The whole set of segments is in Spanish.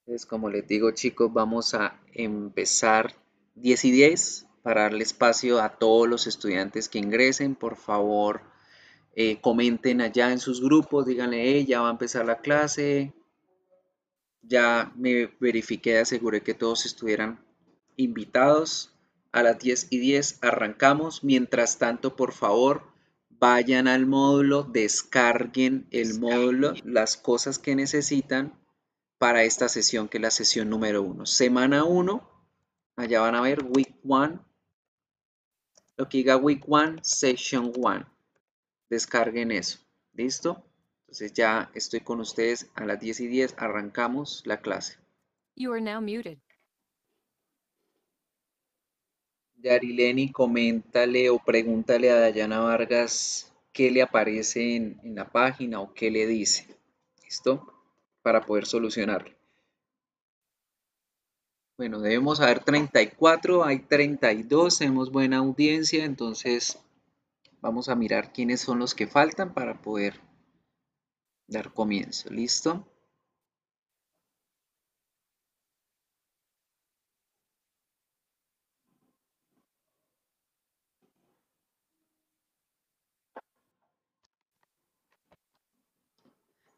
Entonces, como les digo, chicos, vamos a empezar 10 y 10 para darle espacio a todos los estudiantes que ingresen. Por favor, comenten allá en sus grupos, díganle, hey, ya va a empezar la clase. Ya me verifiqué, aseguré que todos estuvieran invitados. A las 10 y 10 arrancamos. Mientras tanto, por favor, vayan al módulo, descarguen el módulo, las cosas que necesitan para esta sesión, que es la sesión número 1. Semana 1, allá van a ver Week 1, lo que diga Week 1, Session 1. Descarguen eso. ¿Listo? Entonces ya estoy con ustedes a las 10 y 10, arrancamos la clase. You are now muted. Yarileni, coméntale o pregúntale a Dayana Vargas qué le aparece en la página o qué le dice. ¿Listo? Para poder solucionarlo. Bueno, debemos haber 34, hay 32, tenemos buena audiencia, entonces vamos a mirar quiénes son los que faltan para poder dar comienzo. ¿Listo?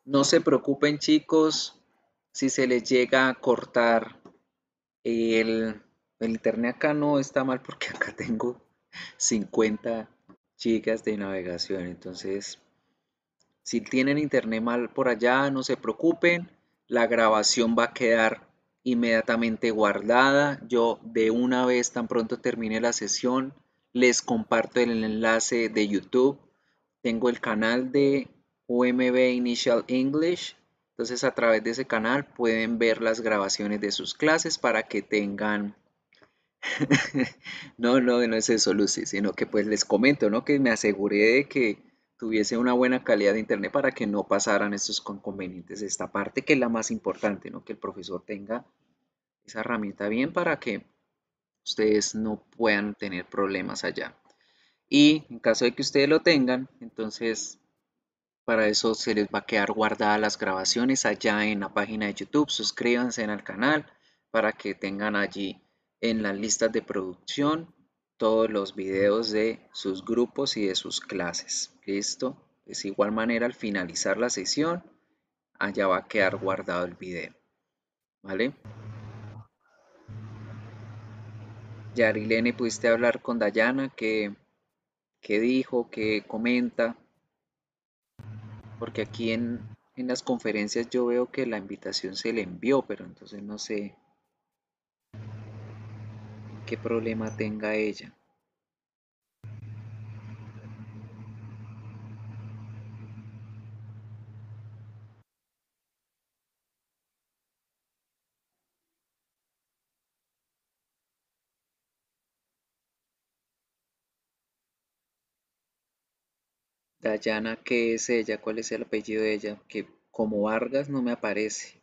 No se preocupen, chicos, si se les llega a cortar el internet acá no está mal porque acá tengo 50 gigas de navegación. Entonces, si tienen internet mal por allá, no se preocupen. La grabación va a quedar inmediatamente guardada. Yo de una vez, tan pronto termine la sesión, les comparto el enlace de YouTube. Tengo el canal de UMB Initial English. Entonces, a través de ese canal pueden ver las grabaciones de sus clases para que tengan no es eso, Lucy, sino que pues les comento, ¿no? Que me aseguré de que tuviese una buena calidad de internet para que no pasaran estos inconvenientes. Esta parte que es la más importante, ¿no? Que el profesor tenga esa herramienta bien para que ustedes no puedan tener problemas allá. Y en caso de que ustedes lo tengan, entonces para eso se les va a quedar guardadas las grabaciones allá en la página de YouTube. Suscríbanse al canal para que tengan allí en las listas de producción todos los videos de sus grupos y de sus clases. ¿Listo? De igual manera, al finalizar la sesión, allá va a quedar guardado el video. ¿Vale? Yarilene, ¿pudiste hablar con Dayana? ¿Qué dijo? ¿Qué comenta? Porque aquí en las conferencias yo veo que la invitación se le envió, pero entonces no sé qué problema tenga ella. Dayana, ¿qué es ella? ¿Cuál es el apellido de ella? Que como Vargas no me aparece.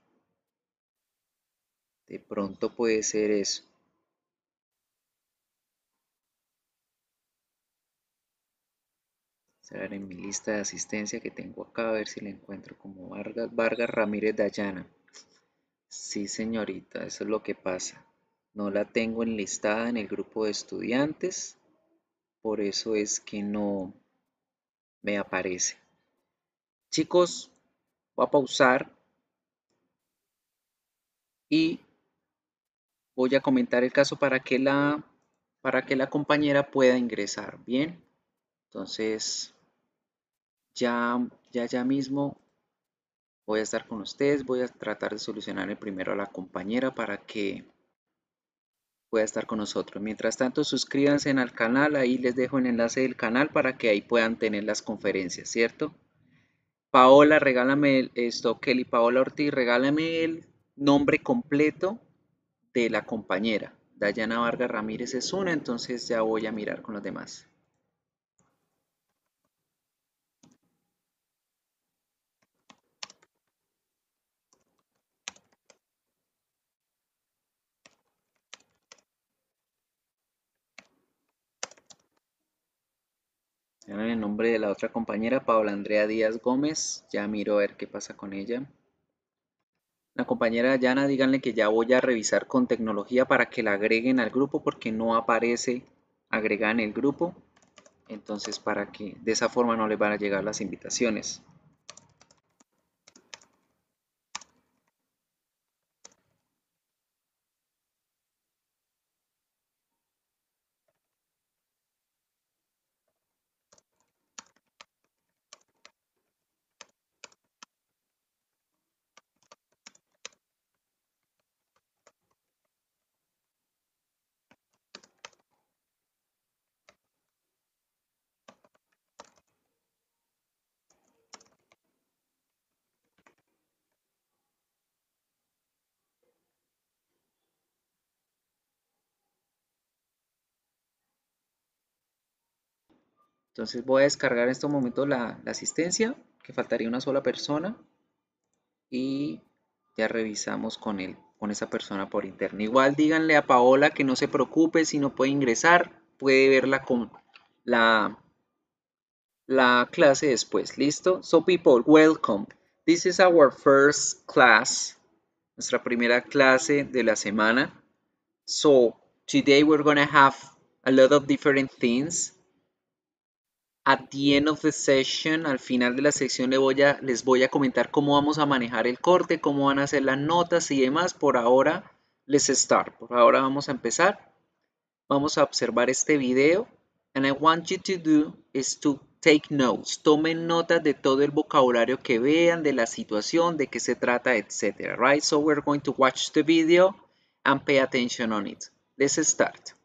De pronto puede ser eso. A ver en mi lista de asistencia que tengo acá, a ver si la encuentro como Vargas Ramírez Dayana. Sí, señorita, eso es lo que pasa. No la tengo enlistada en el grupo de estudiantes, por eso es que no me aparece. Chicos, voy a pausar y voy a comentar el caso para que la compañera pueda ingresar. Bien, entonces ya mismo voy a estar con ustedes. Voy a tratar de solucionar primero a la compañera para que pueda estar con nosotros. Mientras tanto, suscríbanse al canal. Ahí les dejo el enlace del canal para que ahí puedan tener las conferencias, ¿cierto? Paola, regálame esto, Kelly Paola Ortiz, regálame el nombre completo de la compañera. Dayana Vargas Ramírez es una, entonces ya voy a mirar con los demás. Dame el nombre de la otra compañera, Paola Andrea Díaz Gómez. Ya miro a ver qué pasa con ella. La compañera Yana, díganle que ya voy a revisar con tecnología para que la agreguen al grupo porque no aparece agregada en el grupo. Entonces, para que de esa forma no les van a llegar las invitaciones. Entonces voy a descargar en estos momentos la asistencia, que faltaría una sola persona. Y ya revisamos con esa persona por interno. Igual díganle a Paola que no se preocupe si no puede ingresar, puede verla con la clase después. ¿Listo? So people, welcome. This is our first class, nuestra primera clase de la semana. So today we're gonna have a lot of different things. At the end of the session, al final de la sección les voy a comentar cómo vamos a manejar el corte, cómo van a hacer las notas y demás. Por ahora, let's start. Por ahora vamos a empezar. Vamos a observar este video. And I want you to do is to take notes. Tomen notas de todo el vocabulario que vean, de la situación, de qué se trata, etc. Right? So we're going to watch the video and pay attention on it. Let's start.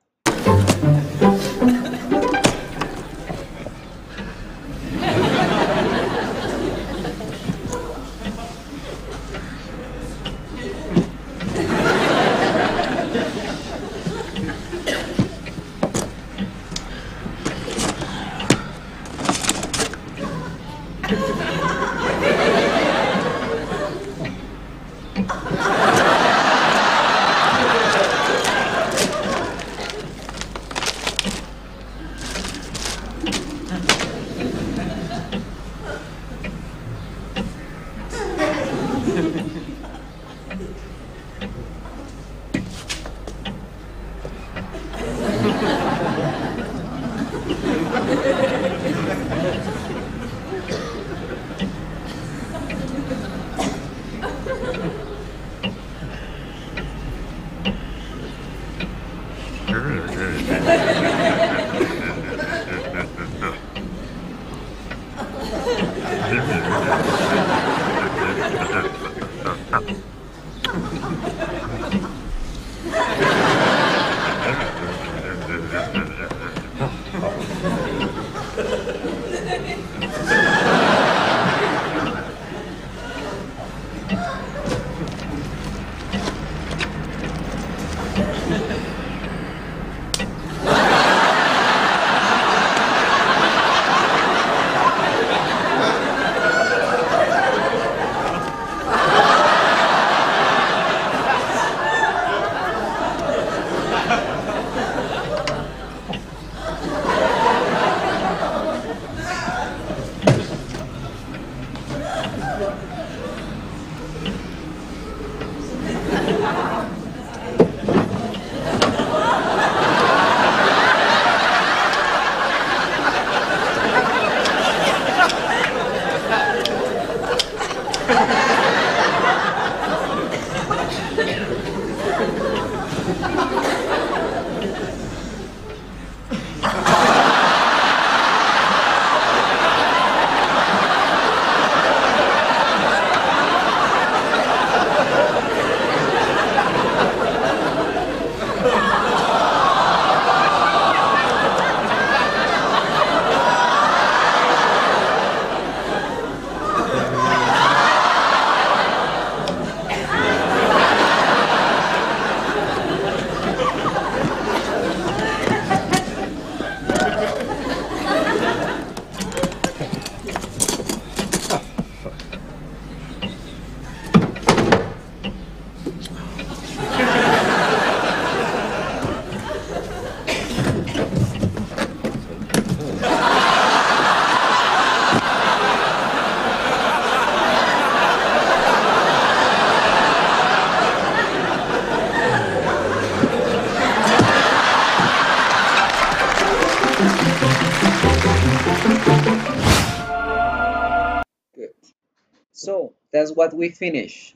That's what we finish.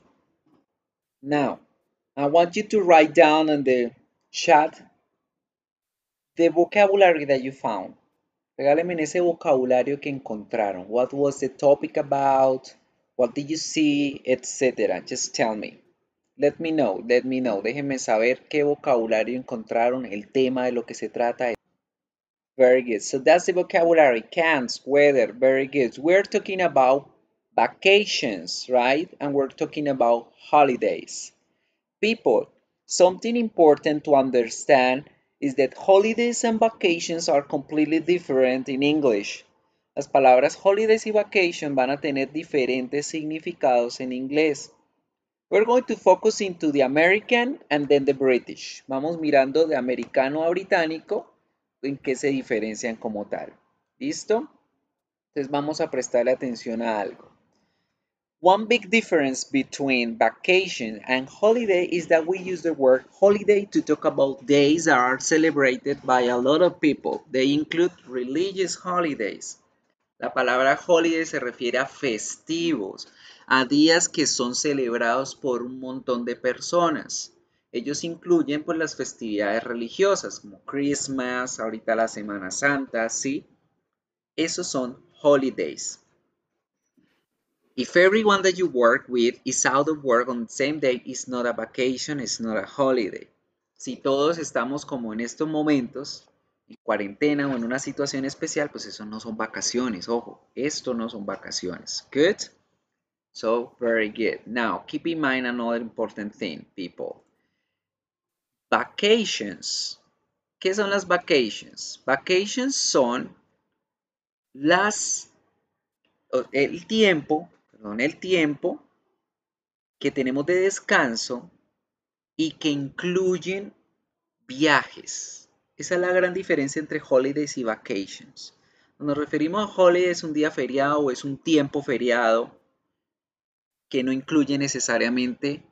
Now, I want you to write down in the chat the vocabulary that you found. Regálenme en ese vocabulario que encontraron. What was the topic about? What did you see? Etc. Just tell me. Let me know. Déjenme saber qué vocabulario encontraron, el tema de lo que se trata. Very good. So that's the vocabulary. Cans, weather. Very good. We're talking about vacations, right? And we're talking about holidays. People, something important to understand is that holidays and vacations are completely different in English. Las palabras holidays y vacation van a tener diferentes significados en inglés. We're going to focus into the American and then the British. Vamos mirando de americano a británico en qué se diferencian como tal. ¿Listo? Entonces vamos a prestarle atención a algo. One big difference between vacation and holiday is that we use the word holiday to talk about days that are celebrated by a lot of people. They include religious holidays. La palabra holiday se refiere a festivos, a días que son celebrados por un montón de personas. Ellos incluyen pues las festividades religiosas como Christmas, ahorita la Semana Santa, ¿sí? Esos son holidays. If everyone that you work with is out of work on the same day, it's not a vacation, it's not a holiday. Si todos estamos como en estos momentos, en cuarentena o en una situación especial, pues eso no son vacaciones. Ojo, esto no son vacaciones. Good? So, very good. Now, keep in mind another important thing, people. Vacations. ¿Qué son las vacations? Vacations son el tiempo que tenemos de descanso y que incluyen viajes. Esa es la gran diferencia entre holidays y vacations. Cuando nos referimos a holidays, es un día feriado o es un tiempo feriado que no incluye necesariamente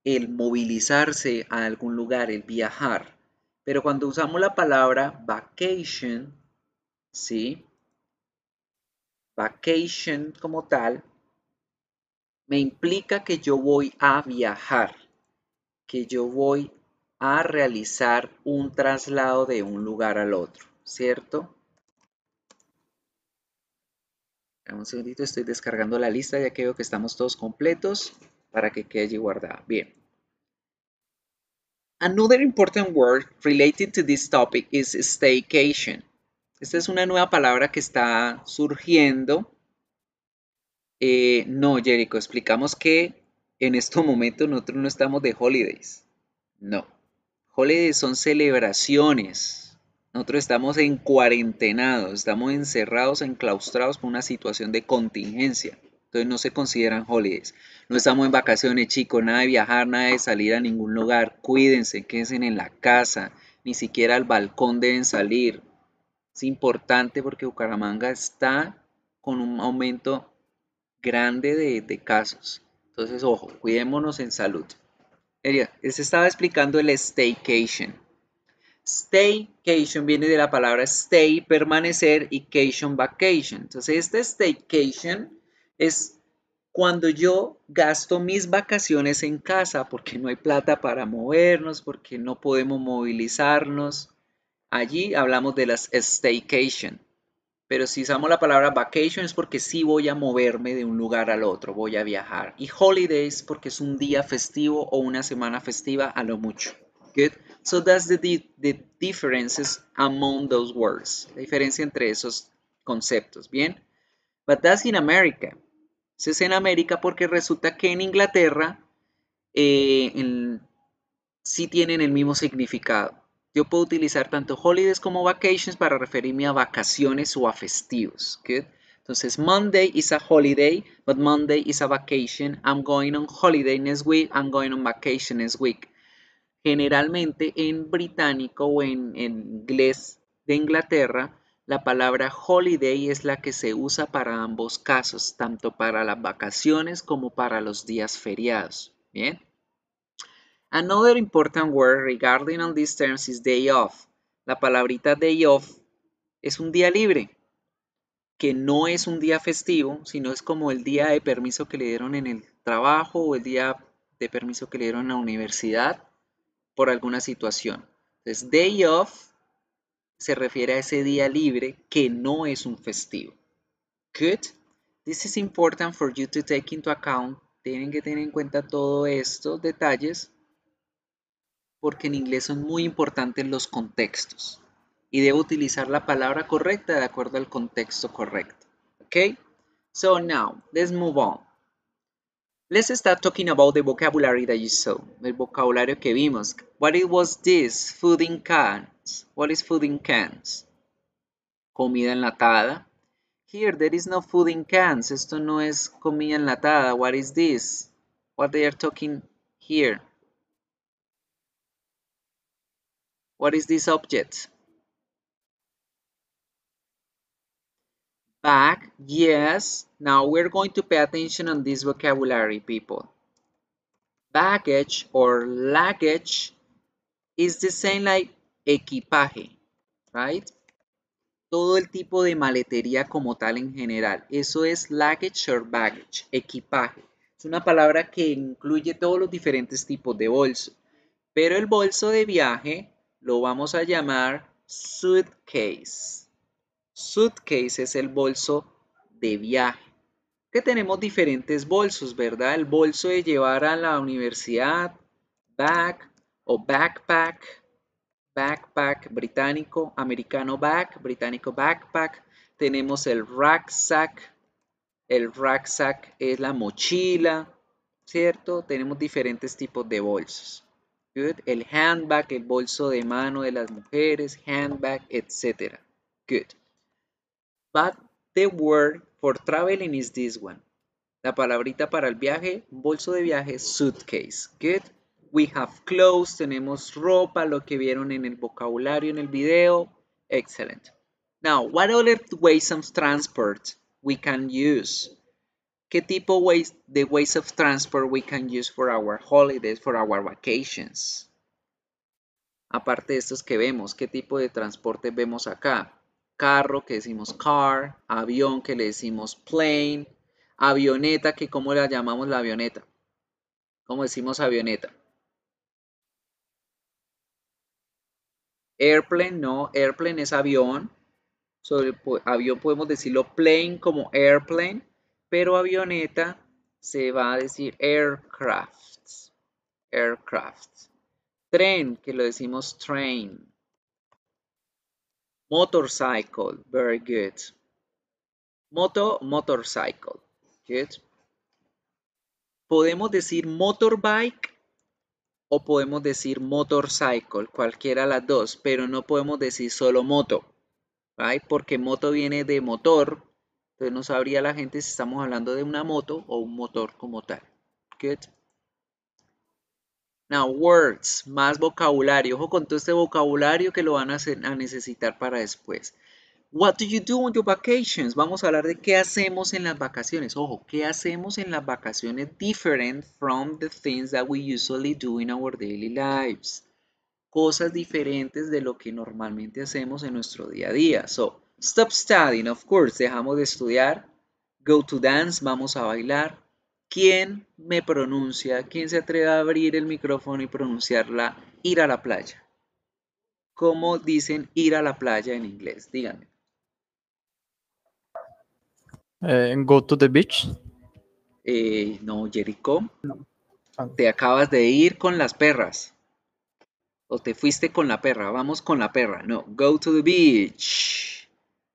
el movilizarse a algún lugar, el viajar. Pero cuando usamos la palabra vacation, ¿sí? Vacation como tal, me implica que yo voy a viajar, que yo voy a realizar un traslado de un lugar al otro, ¿cierto? Un segundito, estoy descargando la lista ya que veo que estamos todos completos para que quede allí guardada. Bien. Another important word related to this topic is staycation. Esta es una nueva palabra que está surgiendo. No, Jericho, explicamos que en estos momentos nosotros no estamos de holidays. No. Holidays son celebraciones. Nosotros estamos en cuarentenados, estamos encerrados, enclaustrados por una situación de contingencia. Entonces no se consideran holidays. No estamos en vacaciones, chicos, nada de viajar, nada de salir a ningún lugar. Cuídense, quédense en la casa, ni siquiera al balcón deben salir. Es importante porque Bucaramanga está con un aumento grande de casos. Entonces, ojo, cuidémonos en salud. Les estaba explicando el staycation. Staycation viene de la palabra stay, permanecer, y cation, vacation. Entonces, este staycation es cuando yo gasto mis vacaciones en casa porque no hay plata para movernos, porque no podemos movilizarnos. Allí hablamos de las staycation. Pero si usamos la palabra vacation es porque sí voy a moverme de un lugar al otro, voy a viajar. Y holidays porque es un día festivo o una semana festiva a lo mucho. Good. So that's the differences among those words. La diferencia entre esos conceptos. Bien. But that's in America. Eso es en América porque resulta que en Inglaterra sí tienen el mismo significado. Yo puedo utilizar tanto holidays como vacations para referirme a vacaciones o a festivos. Good. Entonces, Monday is a holiday, but Monday is a vacation. I'm going on holiday next week. I'm going on vacation next week. Generalmente en británico o en inglés de Inglaterra, la palabra holiday es la que se usa para ambos casos, tanto para las vacaciones como para los días feriados. Bien. Another important word regarding on these terms is day off. La palabrita day off es un día libre. que no es un día festivo, sino es como el día de permiso que le dieron en el trabajo o el día de permiso que le dieron en la universidad por alguna situación. Entonces, day off se refiere a ese día libre que no es un festivo. Good. This is important for you to take into account. Tienen que tener en cuenta todos estos detalles porque en inglés son muy importantes los contextos y debo utilizar la palabra correcta de acuerdo al contexto correcto. Okay? So now, let's move on. Let's start talking about the vocabulary that you saw. El vocabulario que vimos. What it was this? Food in cans. What is food in cans? Comida enlatada. Here, there is no food in cans. Esto no es comida enlatada. What is this? What they are talking here? What is this object? Bag, yes. Now we're going to pay attention on this vocabulary, people. Baggage or luggage is the same like equipaje, right? Todo el tipo de maletería como tal en general. Eso es luggage or baggage, equipaje. Es una palabra que incluye todos los diferentes tipos de bolso. Pero el bolso de viaje lo vamos a llamar suitcase. Suitcase es el bolso de viaje. Que tenemos diferentes bolsos, ¿verdad? El bolso de llevar a la universidad, bag o backpack, backpack británico, americano bag, británico backpack. Tenemos el rucksack es la mochila, ¿cierto? Tenemos diferentes tipos de bolsos. Good. El handbag, el bolso de mano de las mujeres, handbag, etc. Good. But the word for traveling is this one. La palabrita para el viaje, bolso de viaje, suitcase. Good. We have clothes, tenemos ropa, lo que vieron en el vocabulario en el video. Excellent. Now, what other ways of transport we can use? ¿Qué tipo de ways of transport we can use for our holidays, for our vacations? Aparte de estos que vemos, ¿qué tipo de transporte vemos acá? Carro, que decimos car, avión, que le decimos plane, avioneta, que ¿cómo la llamamos la avioneta? ¿Cómo decimos avioneta? Airplane, no, airplane es avión. Sobre avión podemos decirlo plane como airplane, pero avioneta se va a decir aircraft. Aircraft. Tren, que lo decimos train. Motorcycle, very good. Motorcycle, good. Podemos decir motorbike o podemos decir motorcycle, cualquiera de las dos, pero no podemos decir solo moto, right? Porque moto viene de motor, entonces no sabría la gente si estamos hablando de una moto o un motor como tal. Good. Now, words, más vocabulario. Ojo con todo este vocabulario que lo van a necesitar para después. What do you do on your vacations? Vamos a hablar de qué hacemos en las vacaciones. Ojo, qué hacemos en las vacaciones different from the things that we usually do in our daily lives. Cosas diferentes de lo que normalmente hacemos en nuestro día a día. So, stop studying, of course, dejamos de estudiar. Go to dance, vamos a bailar. ¿Quién me pronuncia? ¿Quién se atreve a abrir el micrófono y pronunciarla ir a la playa? ¿Cómo dicen ir a la playa en inglés? Díganme. Go to the beach. No, Jericho. No. Ah. Te acabas de ir con las perras. O te fuiste con la perra. Vamos con la perra. No, go to the beach.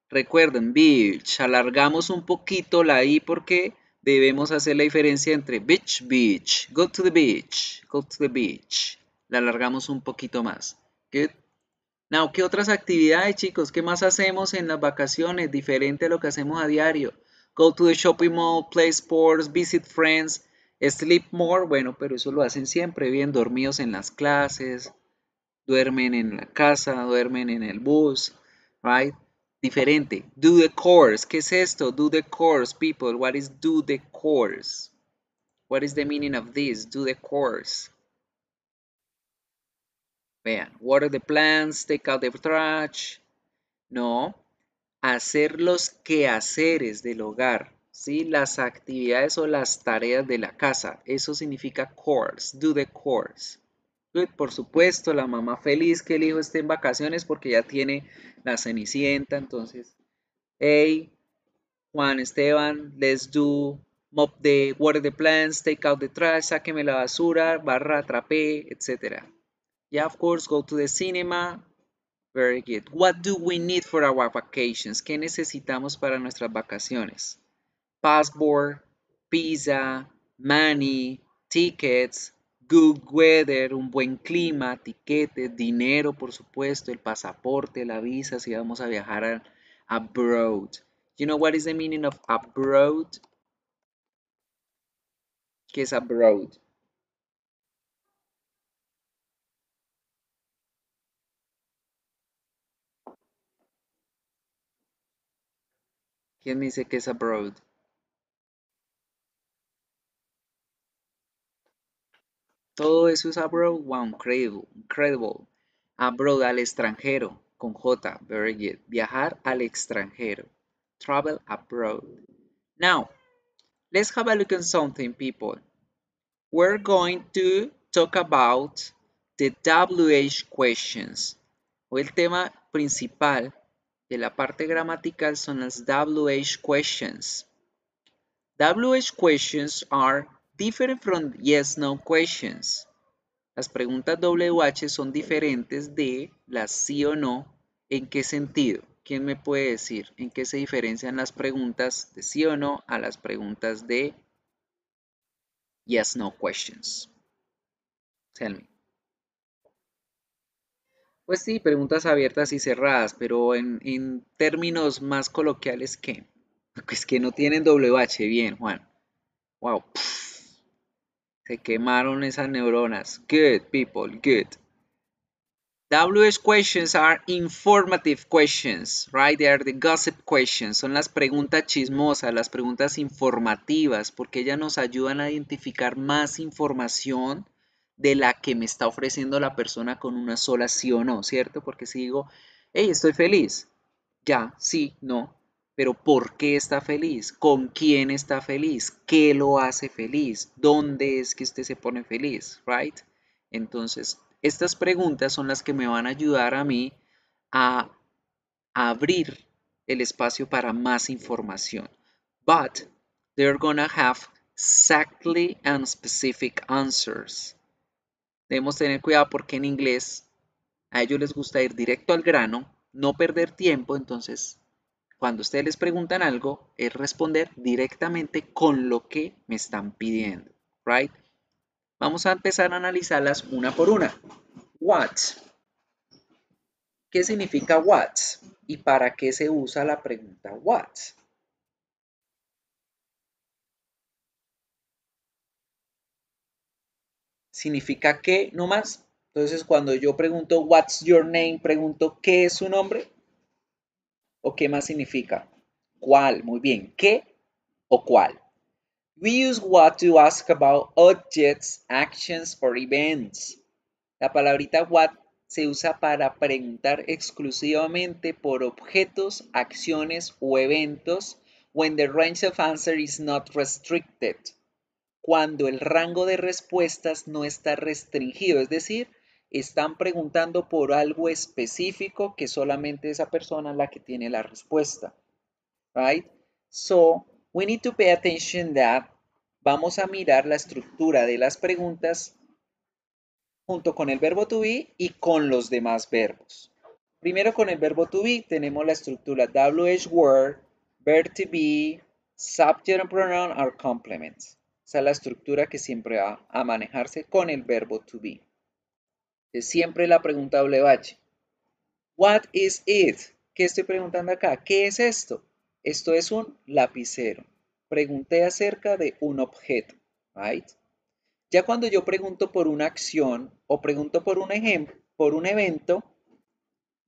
Recuerden, beach. Alargamos un poquito la I porque debemos hacer la diferencia entre beach, beach. Go to the beach. Go to the beach. La alargamos un poquito más. Good. Now, ¿qué otras actividades, chicos? ¿Qué más hacemos en las vacaciones? Diferente a lo que hacemos a diario. Go to the shopping mall, play sports, visit friends, sleep more. Bueno, pero eso lo hacen siempre, bien dormidos en las clases, duermen en la casa, duermen en el bus, right? Diferente. Do the course. ¿Qué es esto? Do the course, people. What is do the course? What is the meaning of this? Do the course. Vean, water the plants, take out the trash. No. hacer los quehaceres del hogar, ¿sí? Las actividades o las tareas de la casa. Eso significa chores, do the chores. Good, por supuesto, la mamá feliz que el hijo esté en vacaciones porque ya tiene la Cenicienta. Entonces, hey, Juan Esteban, let's do mop the, water the plants, take out the trash, sáqueme la basura, barra, trapé, etc. Yeah, of course, go to the cinema. Very good. What do we need for our vacations? ¿Qué necesitamos para nuestras vacaciones? Passport, visa, money, tickets, good weather, un buen clima, tiquetes, dinero, por supuesto, el pasaporte, la visa, si vamos a viajar abroad. You know what is the meaning of abroad? ¿Qué es abroad? ¿Quién me dice que es abroad? Todo eso es abroad. Wow, incredible, incredible. Abroad, al extranjero, con J, very good. Viajar al extranjero. Travel abroad. Now, let's have a look at something, people. We're going to talk about the WH questions. Hoy el tema principal de la parte gramatical son las WH questions. WH questions are different from yes/no questions. Las preguntas WH son diferentes de las sí o no. ¿En qué sentido? ¿Quién me puede decir en qué se diferencian las preguntas de sí o no a las preguntas de yes/no questions? Tell me. Pues sí, preguntas abiertas y cerradas, pero en términos más coloquiales, ¿qué? Pues que no tienen WH. Bien, Juan. Wow. Se quemaron esas neuronas. Good, people, good. WH questions are informative questions, right? They are the gossip questions. Son las preguntas chismosas, las preguntas informativas, porque ellas nos ayudan a identificar más información de la que me está ofreciendo la persona con una sola sí o no, ¿cierto? Porque si digo, hey, estoy feliz, ya, sí, no, pero ¿por qué está feliz? ¿Con quién está feliz? ¿Qué lo hace feliz? ¿Dónde es que usted se pone feliz? Right? Entonces, estas preguntas son las que me van a ayudar a mí a abrir el espacio para más información. But they're gonna have exactly and specific answers. Debemos tener cuidado porque en inglés a ellos les gusta ir directo al grano, no perder tiempo, entonces cuando ustedes les preguntan algo, es responder directamente con lo que me están pidiendo, right? Vamos a empezar a analizarlas una por una. What? ¿Qué significa what? ¿Y para qué se usa la pregunta what? ¿Significa qué nomás? Entonces, cuando yo pregunto what's your name, pregunto ¿qué es su nombre? ¿O qué más significa? ¿Cuál? Muy bien. ¿Qué o cuál? We use what to ask about objects, actions, or events. La palabrita what se usa para preguntar exclusivamente por objetos, acciones o eventos when the range of answer is not restricted. Cuando el rango de respuestas no está restringido, es decir, están preguntando por algo específico que solamente esa persona es la que tiene la respuesta. Right? So, we need to pay attention that vamos a mirar la estructura de las preguntas junto con el verbo to be y con los demás verbos. Primero con el verbo to be tenemos la estructura WH word, verb to be, subject and pronoun or complements. Esa es la estructura que siempre va a manejarse con el verbo to be. Es siempre la pregunta WH. What is it? ¿Qué estoy preguntando acá? ¿Qué es esto? Esto es un lapicero. Pregunté acerca de un objeto, right? Ya cuando yo pregunto por una acción o pregunto por un ejemplo, por un evento,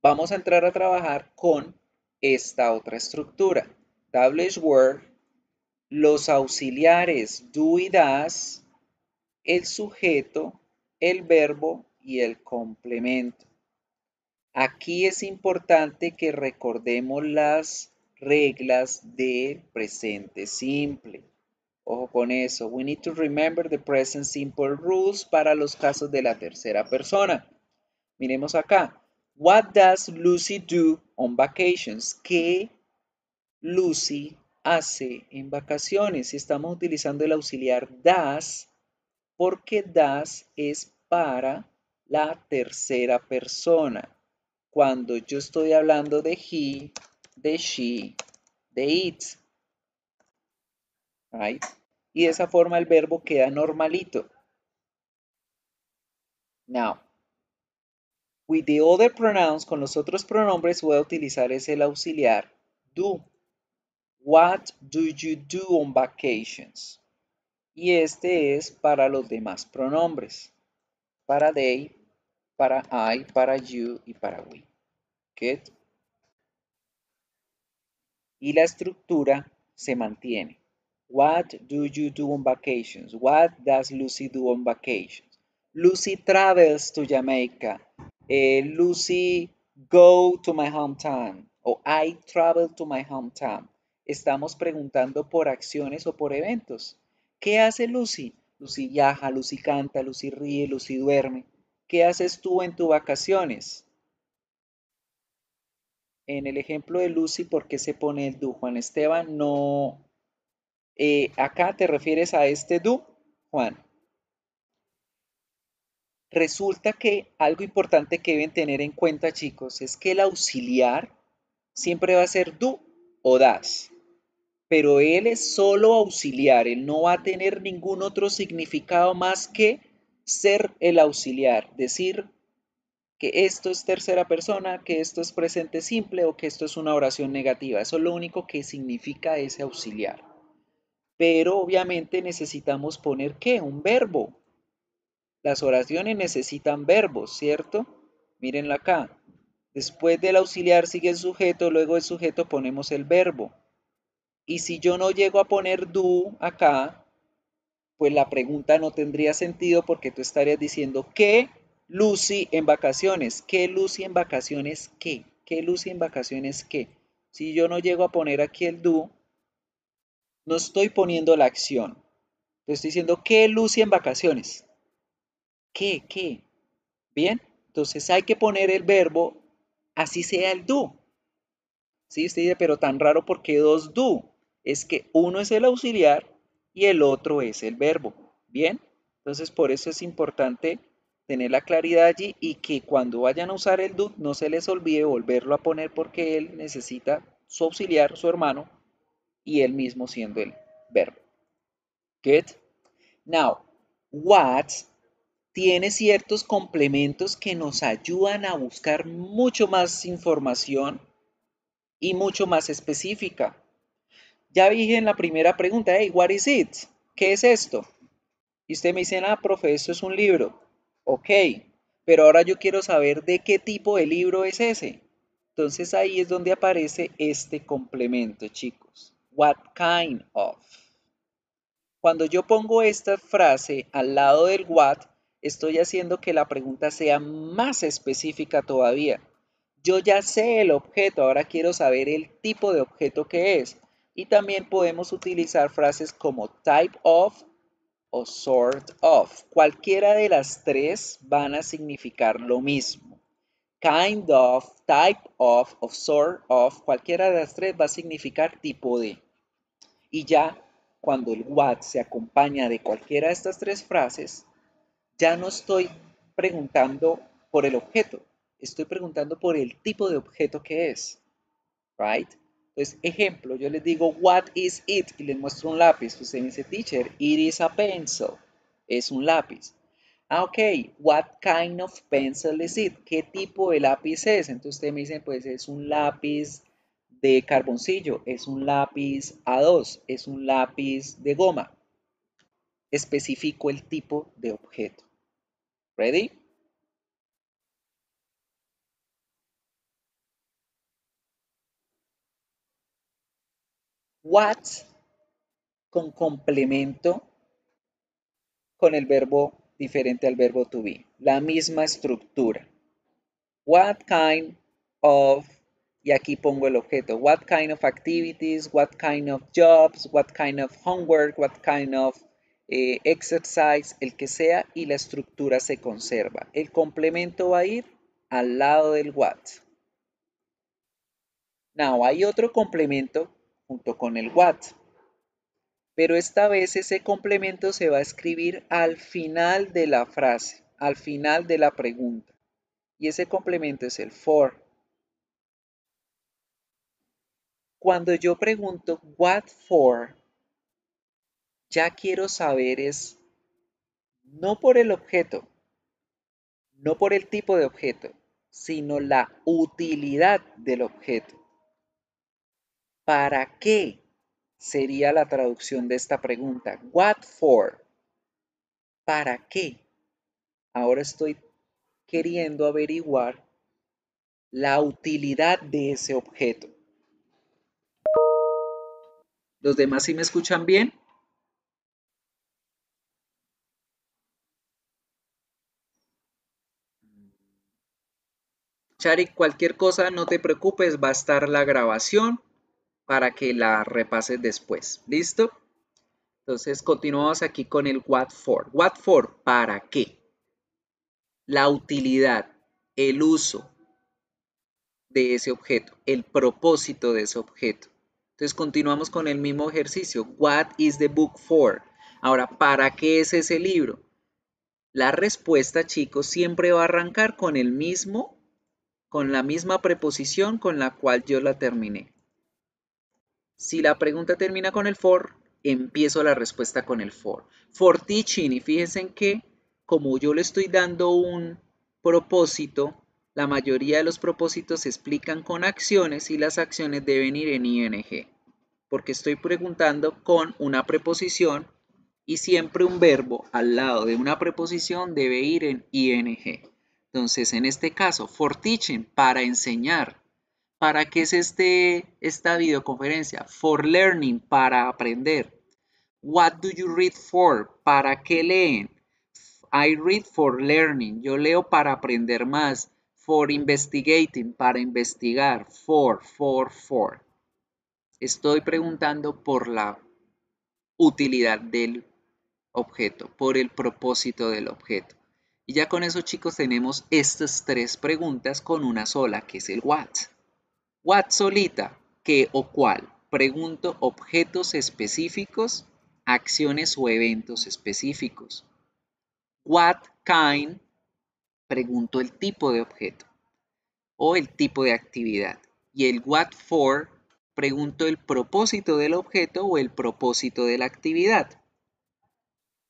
vamos a entrar a trabajar con esta otra estructura. WH word, los auxiliares do y das, el sujeto, el verbo y el complemento. Aquí es importante que recordemos las reglas del presente simple. Ojo con eso. We need to remember the present simple rules para los casos de la tercera persona. Miremos acá. What does Lucy do on vacations? ¿Qué Lucy hace en vacaciones? Estamos utilizando el auxiliar does porque does es para la tercera persona. Cuando yo estoy hablando de he, de she, de it. Right? Y de esa forma el verbo queda normalito. Now, with the other pronouns, con los otros pronombres voy a utilizar el auxiliar do. What do you do on vacations? Y este es para los demás pronombres. Para they, para I, para you y para we. Good. Y la estructura se mantiene. What do you do on vacations? What does Lucy do on vacations? Lucy travels to Jamaica. Lucy go to my hometown. O I travel to my hometown. Estamos preguntando por acciones o por eventos. ¿Qué hace Lucy? Lucy viaja, Lucy canta, Lucy ríe, Lucy duerme. ¿Qué haces tú en tus vacaciones? En el ejemplo de Lucy, ¿por qué se pone el do? Juan Esteban, no. Acá te refieres a este do, Juan. Resulta que algo importante que deben tener en cuenta, chicos, es que el auxiliar siempre va a ser do o das. Pero él es solo auxiliar, él no va a tener ningún otro significado más que ser el auxiliar. Decir que esto es tercera persona, que esto es presente simple o que esto es una oración negativa. Eso es lo único que significa ese auxiliar. Pero obviamente necesitamos poner ¿qué? Un verbo. Las oraciones necesitan verbos, ¿cierto? Mírenlo acá. Después del auxiliar sigue el sujeto, luego del sujeto ponemos el verbo. Y si yo no llego a poner do acá, pues la pregunta no tendría sentido porque tú estarías diciendo ¿qué Lucy en vacaciones? ¿Qué Lucy en vacaciones qué? ¿Qué Lucy en vacaciones qué? Si yo no llego a poner aquí el do, no estoy poniendo la acción. Estoy diciendo ¿qué Lucy en vacaciones? ¿Qué? ¿Qué? Bien, entonces hay que poner el verbo, así sea el do. ¿Sí? Usted dice, pero tan raro porque dos do. Es que uno es el auxiliar y el otro es el verbo. Bien, entonces por eso es importante tener la claridad allí y que cuando vayan a usar el do no se les olvide volverlo a poner porque él necesita su auxiliar, su hermano, y él mismo siendo el verbo. Good. Now, what tiene ciertos complementos que nos ayudan a buscar mucho más información y mucho más específica. Ya dije en la primera pregunta, hey, what is it? ¿Qué es esto? Y usted me dice, ah, profe, esto es un libro. Ok, pero ahora yo quiero saber de qué tipo de libro es ese. Entonces ahí es donde aparece este complemento, chicos. What kind of? Cuando yo pongo esta frase al lado del what, estoy haciendo que la pregunta sea más específica todavía. Yo ya sé el objeto, ahora quiero saber el tipo de objeto que es. Y también podemos utilizar frases como type of o sort of. Cualquiera de las tres van a significar lo mismo. Kind of, type of, sort of, cualquiera de las tres va a significar tipo de. Y ya cuando el what se acompaña de cualquiera de estas tres frases, ya no estoy preguntando por el objeto, estoy preguntando por el tipo de objeto que es. Right? Entonces, ejemplo, yo les digo, what is it? Y les muestro un lápiz. Usted me dice, teacher, it is a pencil. Es un lápiz. Ah, ok, what kind of pencil is it? ¿Qué tipo de lápiz es? Entonces usted me dice, pues es un lápiz de carboncillo, es un lápiz A2, es un lápiz de goma. Especifico el tipo de objeto. ¿Ready? What con complemento con el verbo diferente al verbo to be. La misma estructura. What kind of, y aquí pongo el objeto, what kind of activities, what kind of jobs, what kind of homework, what kind of exercise, el que sea, y la estructura se conserva. El complemento va a ir al lado del what. Now, hay otro complemento junto con el what, pero esta vez ese complemento se va a escribir al final de la frase, al final de la pregunta. Y ese complemento es el for. Cuando yo pregunto what for, ya quiero saber es no por el objeto, no por el tipo de objeto, sino la utilidad del objeto. ¿Para qué sería la traducción de esta pregunta? What for? ¿Para qué? Ahora estoy queriendo averiguar la utilidad de ese objeto. ¿Los demás sí me escuchan bien? Chari, cualquier cosa, no te preocupes, va a estar la grabación para que la repases después. ¿Listo? Entonces continuamos aquí con el what for. What for, ¿para qué? La utilidad, el uso de ese objeto, el propósito de ese objeto. Entonces continuamos con el mismo ejercicio. What is the book for? Ahora, ¿para qué es ese libro? La respuesta, chicos, siempre va a arrancar con con la misma preposición con la cual yo la terminé. Si la pregunta termina con el for, empiezo la respuesta con el for. For teaching, y fíjense en que como yo le estoy dando un propósito, la mayoría de los propósitos se explican con acciones y las acciones deben ir en ing, porque estoy preguntando con una preposición y siempre un verbo al lado de una preposición debe ir en ing. Entonces, en este caso, for teaching, para enseñar. ¿Para qué es esta videoconferencia? For learning, para aprender. What do you read for? ¿Para qué leen? I read for learning. Yo leo para aprender más. For investigating, para investigar. For. Estoy preguntando por la utilidad del objeto, por el propósito del objeto. Y ya con eso, chicos, tenemos estas tres preguntas con una sola, que es el what. What solita, qué o cuál. Pregunto objetos específicos, acciones o eventos específicos. What kind, pregunto el tipo de objeto o el tipo de actividad. Y el what for, pregunto el propósito del objeto o el propósito de la actividad.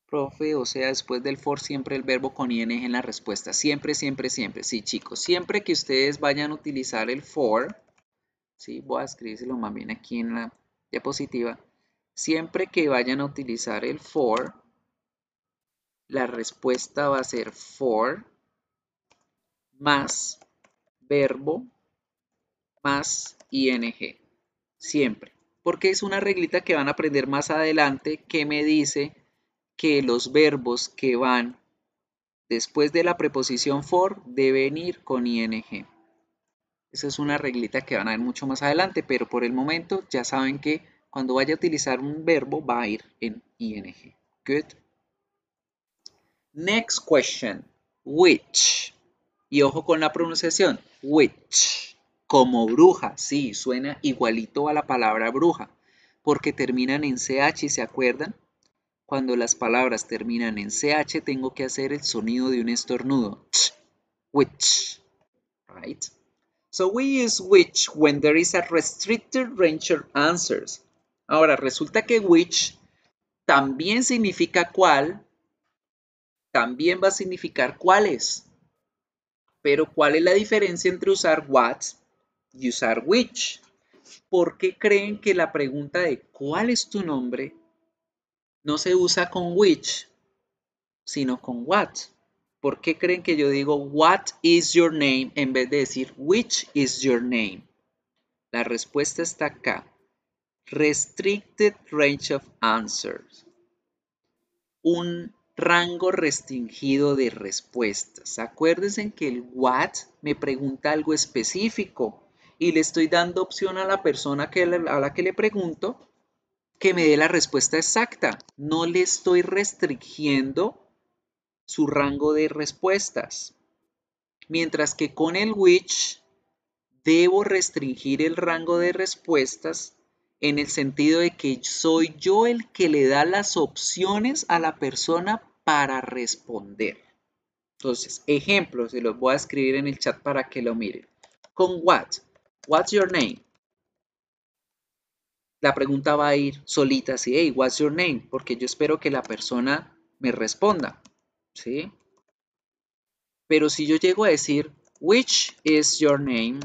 Profe, o sea, después del for siempre el verbo con ing en la respuesta. Siempre. Sí, chicos, siempre que ustedes vayan a utilizar el for, sí, voy a escribírselo más bien aquí en la diapositiva. Siempre que vayan a utilizar el for, la respuesta va a ser for más verbo más ing. Siempre. Porque es una reglita que van a aprender más adelante que me dice que los verbos que van después de la preposición for deben ir con ing. Esa es una reglita que van a ver mucho más adelante, pero por el momento ya saben que cuando vaya a utilizar un verbo va a ir en ing. Good. Next question. Which. Y ojo con la pronunciación. Which. Como bruja. Sí, suena igualito a la palabra bruja. Porque terminan en ch, ¿se acuerdan? Cuando las palabras terminan en ch, tengo que hacer el sonido de un estornudo. Which. Right? So we use which when there is a restricted range of answers. Ahora, resulta que which también significa cuál, también va a significar cuáles. Pero ¿cuál es la diferencia entre usar what y usar which? ¿Por qué creen que la pregunta de ¿cuál es tu nombre? No se usa con which, sino con what. ¿Por qué creen que yo digo what is your name en vez de decir which is your name? La respuesta está acá. Restricted range of answers. Un rango restringido de respuestas. Acuérdense que el what me pregunta algo específico y le estoy dando opción a la persona a la que le pregunto que me dé la respuesta exacta. No le estoy restringiendo su rango de respuestas. Mientras que con el which debo restringir el rango de respuestas en el sentido de que soy yo el que le da las opciones a la persona para responder. Entonces, ejemplos, se los voy a escribir en el chat para que lo miren. Con what? What's your name? La pregunta va a ir solita así, hey, what's your name? Porque yo espero que la persona me responda, ¿sí? Pero si yo llego a decir, which is your name?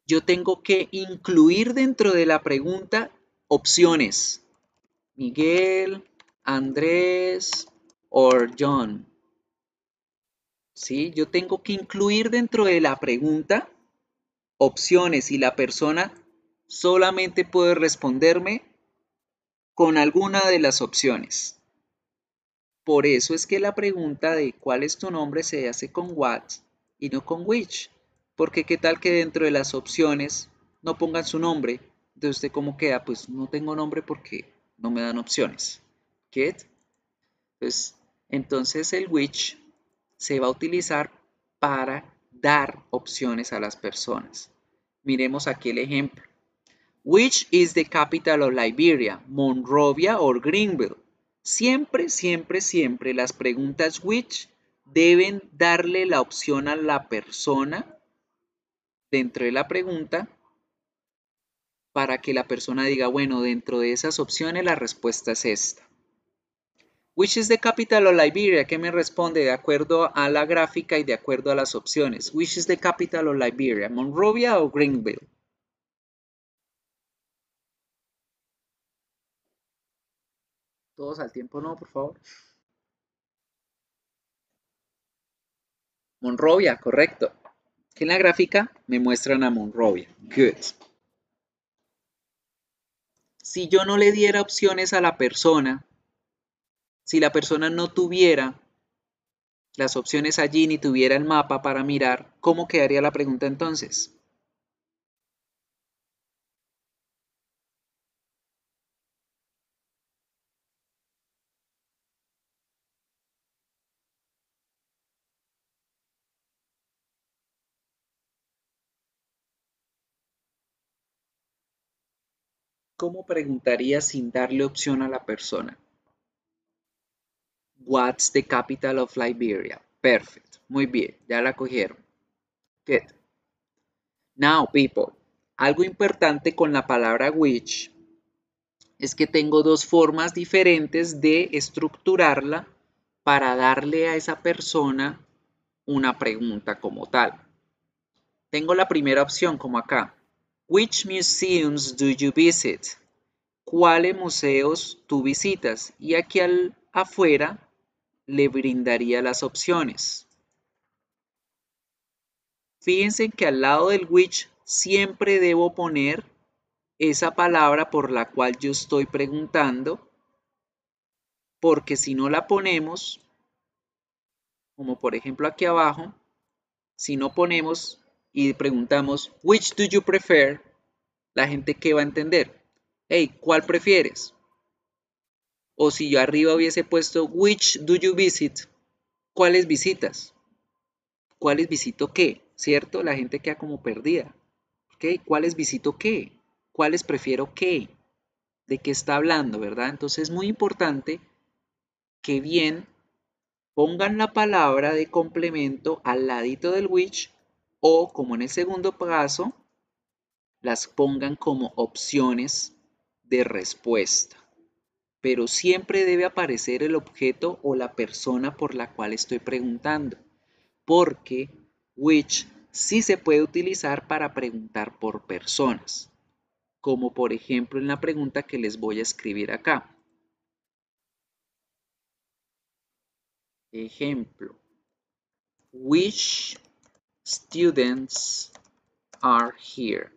Yo tengo que incluir dentro de la pregunta opciones. Miguel, Andrés o John. ¿Sí? Yo tengo que incluir dentro de la pregunta opciones y la persona solamente puede responderme con alguna de las opciones. Por eso es que la pregunta de cuál es tu nombre se hace con what y no con which. Porque qué tal que dentro de las opciones no pongan su nombre. Entonces, ¿usted cómo queda? Pues no tengo nombre porque no me dan opciones. ¿Get? Pues, entonces el which se va a utilizar para dar opciones a las personas. Miremos aquí el ejemplo. Which is the capital of Liberia? Monrovia or Greenville? Siempre, siempre, siempre las preguntas which deben darle la opción a la persona dentro de la pregunta para que la persona diga, bueno, dentro de esas opciones la respuesta es esta. Which is the capital of Liberia? ¿Qué me responde? De acuerdo a la gráfica y de acuerdo a las opciones. Which is the capital of Liberia? Monrovia o Greenville? Todos al tiempo, no, por favor. Monrovia, correcto. Que en la gráfica me muestran a Monrovia. Good. Si yo no le diera opciones a la persona, si la persona no tuviera las opciones allí ni tuviera el mapa para mirar, ¿cómo quedaría la pregunta entonces? ¿Cómo preguntaría sin darle opción a la persona? What's the capital of Liberia? Perfect. Muy bien, ya la cogieron. Good. Now, people, algo importante con la palabra which es que tengo dos formas diferentes de estructurarla para darle a esa persona una pregunta como tal. Tengo la primera opción como acá. Which museums do you visit? ¿Cuáles museos tú visitas? Y aquí afuera le brindaría las opciones. Fíjense que al lado del which siempre debo poner esa palabra por la cual yo estoy preguntando, porque si no la ponemos, como por ejemplo aquí abajo, si no ponemos y preguntamos which do you prefer, la gente ¿qué va a entender? Hey, ¿cuál prefieres? O si yo arriba hubiese puesto which do you visit, ¿cuáles visitas? ¿Cuáles visito qué? ¿Cierto? La gente queda como perdida. ¿Ok? ¿Cuáles visito qué? ¿Cuáles prefiero qué? ¿De qué está hablando, verdad? Entonces es muy importante que bien pongan la palabra de complemento al ladito del which o, como en el segundo paso, las pongan como opciones de respuesta. Pero siempre debe aparecer el objeto o la persona por la cual estoy preguntando, porque which sí se puede utilizar para preguntar por personas, como por ejemplo en la pregunta que les voy a escribir acá. Ejemplo, which students are here?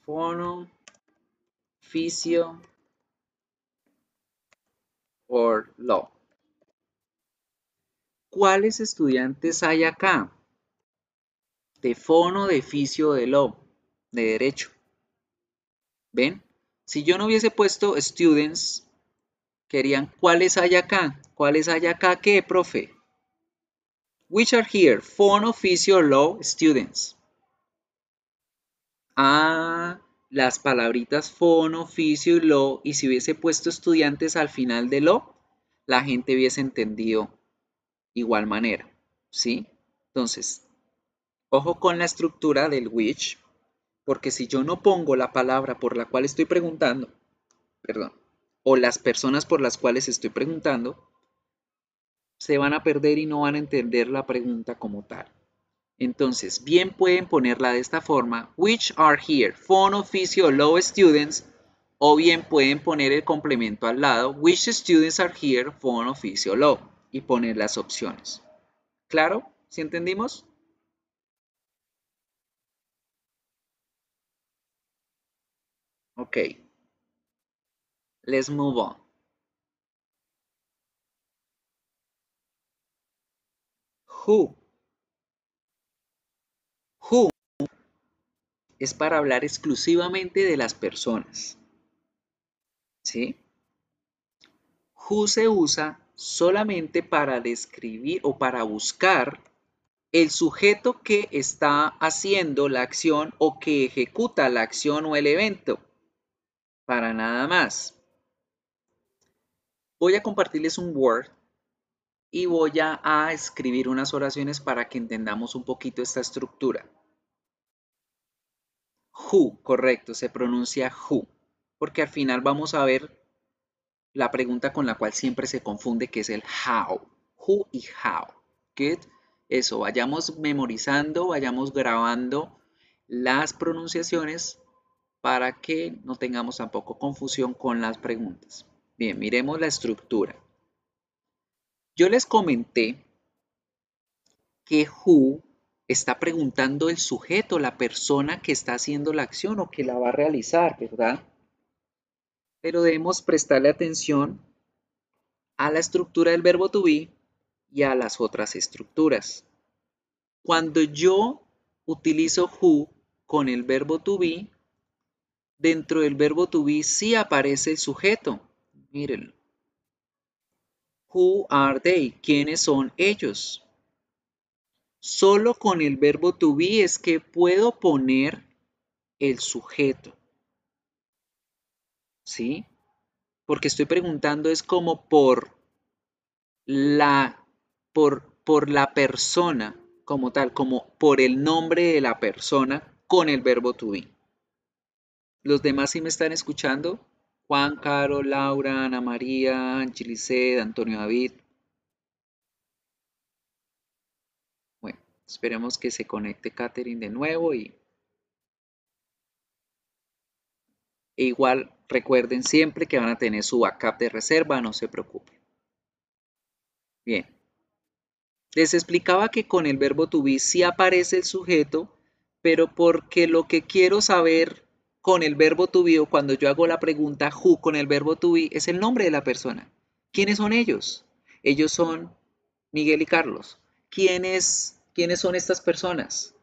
Fono, fisio, or law. ¿Cuáles estudiantes hay acá? De fono, de oficio, de law, de derecho. ¿Ven? Si yo no hubiese puesto students, querían ¿cuáles hay acá? ¿Cuáles hay acá qué, profe? Which are here? Fono, oficio, law, students. Ah, las palabritas fono, oficio y law, y si hubiese puesto estudiantes al final de law, la gente hubiese entendido igual manera, ¿sí? Entonces, ojo con la estructura del which, porque si yo no pongo la palabra por la cual estoy preguntando, perdón, o las personas por las cuales estoy preguntando, se van a perder y no van a entender la pregunta como tal. Entonces, bien pueden ponerla de esta forma, which are here, fono, oficio, law students, o bien pueden poner el complemento al lado, which students are here, fono, oficio, law, y poner las opciones. ¿Claro? ¿Sí entendimos? Ok. Let's move on. Who. Who es para hablar exclusivamente de las personas. ¿Sí? Who se usa solamente para describir o para buscar el sujeto que está haciendo la acción o que ejecuta la acción o el evento. Para nada más. Voy a compartirles un Word y voy a escribir unas oraciones para que entendamos un poquito esta estructura. Who, correcto, se pronuncia who, porque al final vamos a ver la pregunta con la cual siempre se confunde, que es el how. Who y how. Good. Eso, vayamos memorizando, vayamos grabando las pronunciaciones para que no tengamos tampoco confusión con las preguntas. Bien, miremos la estructura. Yo les comenté que who está preguntando el sujeto, la persona que está haciendo la acción o que la va a realizar, ¿verdad? Pero debemos prestarle atención a la estructura del verbo to be y a las otras estructuras. Cuando yo utilizo who con el verbo to be, dentro del verbo to be sí aparece el sujeto. Mírenlo. Who are they? ¿Quiénes son ellos? Solo con el verbo to be es que puedo poner el sujeto. ¿Sí? Porque estoy preguntando es como la, por la persona como tal, como por el nombre de la persona con el verbo to be. ¿Los demás sí me están escuchando? Juan, Caro, Laura, Ana María, Angelicet, Antonio David. Bueno, esperemos que se conecte Katherine de nuevo e igual recuerden siempre que van a tener su backup de reserva, no se preocupen. Bien. Les explicaba que con el verbo to be sí aparece el sujeto, pero porque lo que quiero saber con el verbo to be o cuando yo hago la pregunta who con el verbo to be es el nombre de la persona. ¿Quiénes son ellos? Ellos son Miguel y Carlos. ¿Quiénes son estas personas?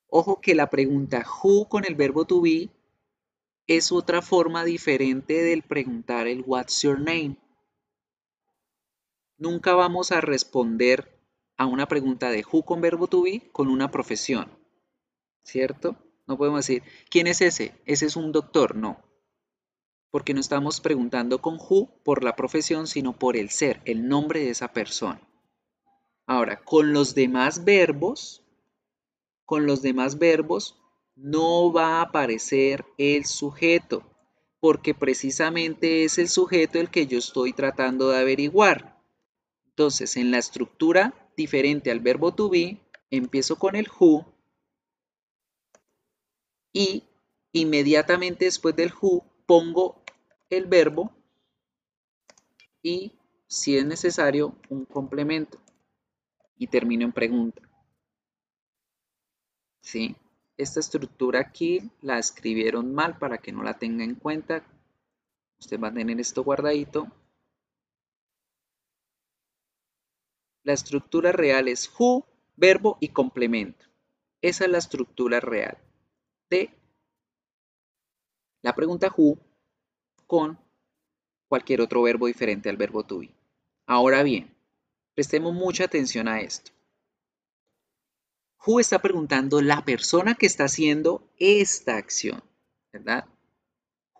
Ojo que la pregunta who con el verbo to be es otra forma diferente del preguntar el what's your name. Nunca vamos a responder a una pregunta de who con verbo to be con una profesión, ¿cierto? No podemos decir, ¿quién es ese? Ese es un doctor, no. Porque no estamos preguntando con who por la profesión, sino por el ser, el nombre de esa persona. Ahora, con los demás verbos no va a aparecer el sujeto, porque precisamente es el sujeto el que yo estoy tratando de averiguar. Entonces, en la estructura diferente al verbo to be, empiezo con el who y inmediatamente después del who pongo el verbo y, si es necesario, un complemento y termino en pregunta. ¿Sí? Esta estructura aquí la escribieron mal para que no la tenga en cuenta. Usted va a tener esto guardadito La estructura real es who, verbo y complemento. Esa es la estructura real de la pregunta who con cualquier otro verbo diferente al verbo to be. Ahora bien, prestemos mucha atención a esto. Who está preguntando la persona que está haciendo esta acción, ¿verdad?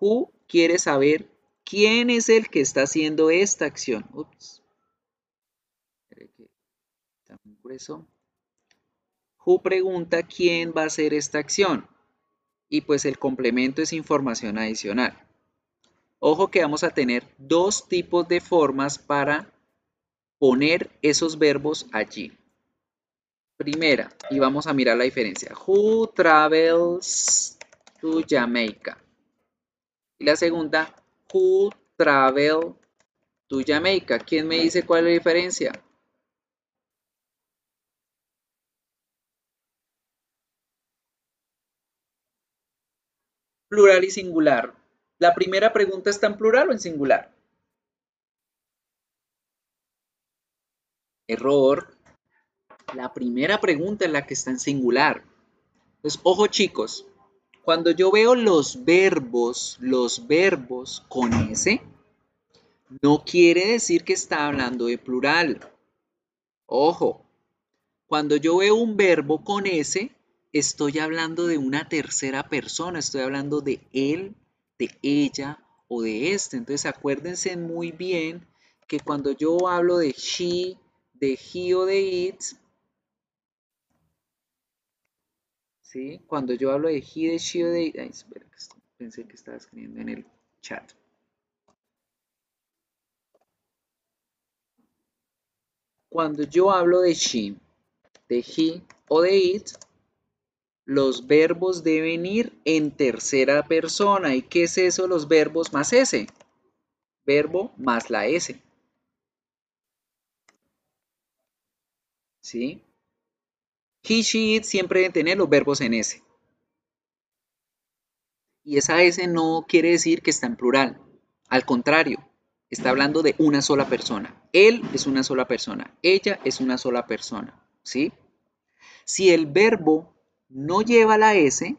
Who quiere saber quién es el que está haciendo esta acción. Ups. Está muy grueso. Who pregunta quién va a hacer esta acción. Y pues el complemento es información adicional. Ojo que vamos a tener dos tipos de formas para poner esos verbos allí. Primera, y vamos a mirar la diferencia. Who travels to Jamaica? Y la segunda, who travel to Jamaica? ¿Quién me dice cuál es la diferencia? Plural y singular. ¿La primera pregunta está en plural o en singular? Error. La primera pregunta es la que está en singular. Entonces, ojo chicos, cuando yo veo los verbos con S, no quiere decir que está hablando de plural. Ojo, cuando yo veo un verbo con S, estoy hablando de una tercera persona, estoy hablando de él, de ella o de este. Entonces acuérdense muy bien que cuando yo hablo de she, de he o de it, ¿sí? Cuando yo hablo de he, de she o de it, ay, espera, pensé que estaba escribiendo en el chat. Cuando yo hablo de she, de he o de it, los verbos deben ir en tercera persona. ¿Y qué es eso? Los verbos más S. Verbo más la S. ¿Sí? He, she, it siempre deben tener los verbos en S. Y esa S no quiere decir que está en plural. Al contrario, está hablando de una sola persona. Él es una sola persona. Ella es una sola persona. ¿Sí? Si el verbo no lleva la S,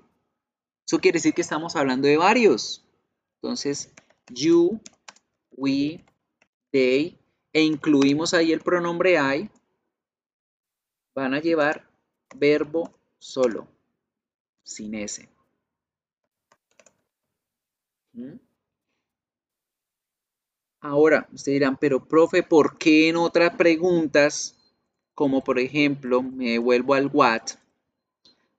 eso quiere decir que estamos hablando de varios. Entonces, you, we, they, e incluimos ahí el pronombre I, van a llevar verbo solo, sin S. ¿Mm? Ahora, ustedes dirán, pero profe, ¿por qué en otras preguntas, como por ejemplo, me vuelvo al what,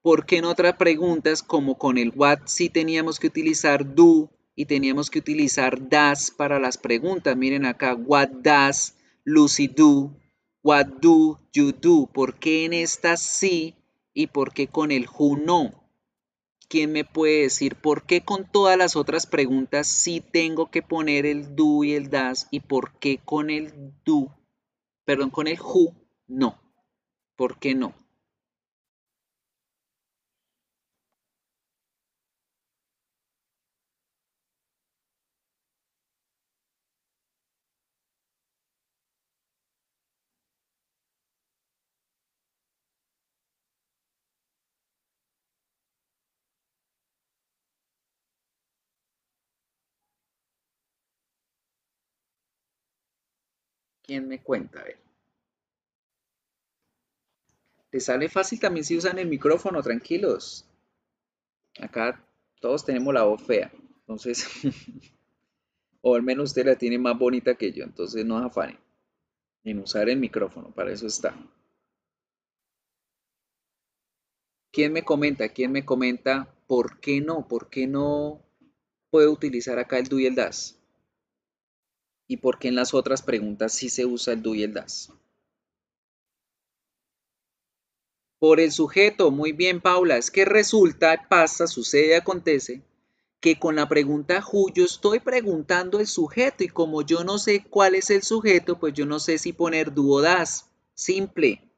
¿por qué en otras preguntas, como con el what, sí teníamos que utilizar do y teníamos que utilizar does para las preguntas? Miren acá, what does Lucy do? What do you do? ¿Por qué en estas sí y por qué con el who no? ¿Quién me puede decir por qué con todas las otras preguntas sí tengo que poner el do y el does y por qué con el do, perdón, con el who no? ¿Por qué no? ¿Quién me cuenta? A ver. ¿Te sale fácil también si usan el micrófono? Tranquilos. Acá todos tenemos la voz fea. Entonces, o al menos usted la tiene más bonita que yo. Entonces no afanen en usar el micrófono. Para eso está. ¿Quién me comenta? ¿Quién me comenta por qué no? ¿Por qué no puedo utilizar acá el do y el das? ¿Y por qué en las otras preguntas sí se usa el do y el das? Por el sujeto, muy bien, Paula. Es que resulta, pasa, sucede, acontece, que con la pregunta who yo estoy preguntando el sujeto y como yo no sé cuál es el sujeto, pues yo no sé si poner do o das. Simple.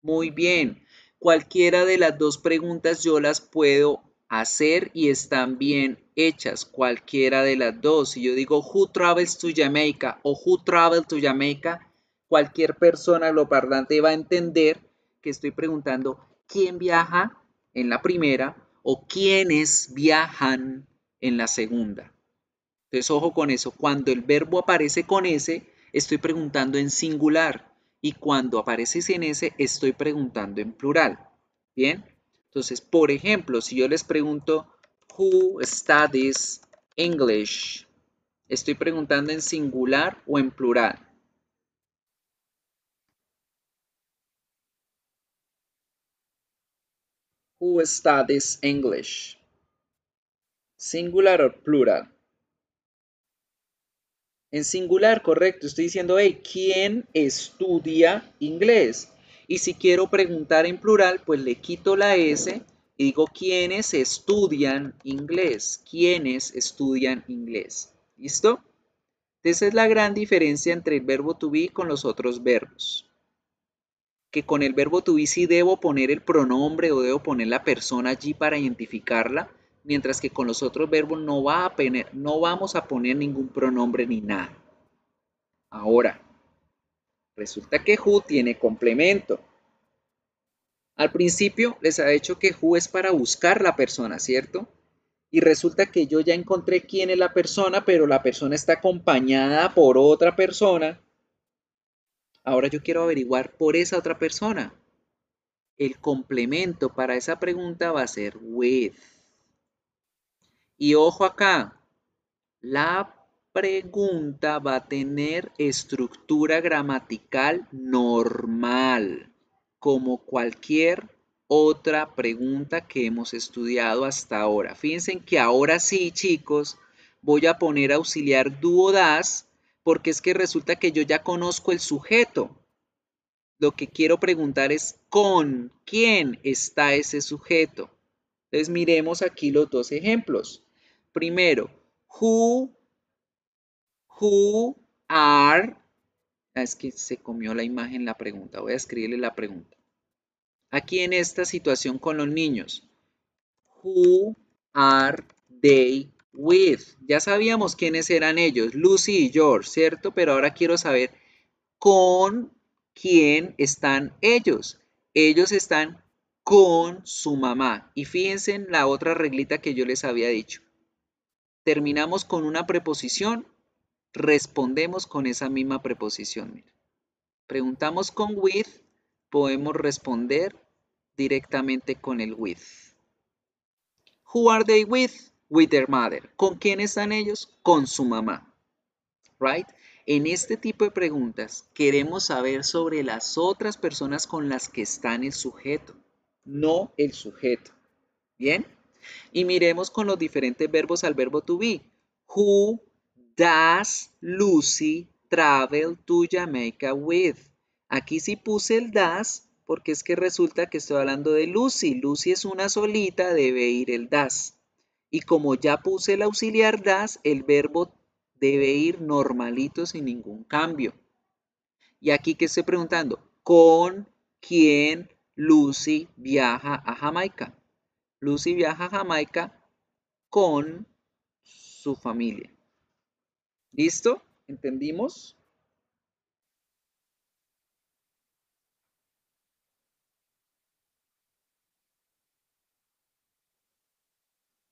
Muy bien. Cualquiera de las dos preguntas yo las puedo hacer y están bien hechas. Cualquiera de las dos. Si yo digo who travels to Jamaica o who travel to Jamaica, cualquier persona angloparlante va a entender que estoy preguntando quién viaja en la primera o quiénes viajan en la segunda. Entonces, ojo con eso. Cuando el verbo aparece con S, estoy preguntando en singular. Y cuando aparece sin S, estoy preguntando en plural. ¿Bien? Entonces, por ejemplo, si yo les pregunto, Who studies English? ¿Estoy preguntando en singular o en plural? Who studies English? ¿Singular o plural? En singular, correcto. Estoy diciendo, hey, ¿quién estudia inglés? Y si quiero preguntar en plural, pues le quito la S y digo, ¿quiénes estudian inglés? ¿Quiénes estudian inglés? ¿Listo? Esa es la gran diferencia entre el verbo to be con los otros verbos. Que con el verbo to be sí debo poner el pronombre o debo poner la persona allí para identificarla, mientras que con los otros verbos no vamos a poner ningún pronombre ni nada. Ahora, resulta que who tiene complemento. Al principio les había dicho que who es para buscar la persona, ¿cierto? Y resulta que yo ya encontré quién es la persona, pero la persona está acompañada por otra persona. Ahora yo quiero averiguar por esa otra persona. El complemento para esa pregunta va a ser with. Y ojo acá, la pregunta va a tener estructura gramatical normal, como cualquier otra pregunta que hemos estudiado hasta ahora. Fíjense que ahora sí, chicos, voy a poner auxiliar do o das, porque es que resulta que yo ya conozco el sujeto. Lo que quiero preguntar es ¿con quién está ese sujeto? Entonces miremos aquí los dos ejemplos. Primero, who are, es que se comió la imagen la pregunta, voy a escribirle la pregunta. Aquí en esta situación con los niños, who are they with? Ya sabíamos quiénes eran ellos, Lucy y George, ¿cierto? Pero ahora quiero saber con quién están ellos. Ellos están con su mamá. Y fíjense en la otra reglita que yo les había dicho. Terminamos con una preposición, respondemos con esa misma preposición. Mira. Preguntamos con with, podemos responder directamente con el with. Who are they with? With their mother. ¿Con quién están ellos? Con su mamá. Right? En este tipo de preguntas queremos saber sobre las otras personas con las que está el sujeto, no el sujeto. ¿Bien? Y miremos con los diferentes verbos al verbo to be. Who does Lucy travel to Jamaica with? Aquí sí puse el does porque es que resulta que estoy hablando de Lucy. Lucy es una solita, debe ir el does. Y como ya puse el auxiliar does, el verbo debe ir normalito sin ningún cambio. Y aquí que estoy preguntando, ¿con quién Lucy viaja a Jamaica? Lucy viaja a Jamaica con su familia. ¿Listo? ¿Entendimos?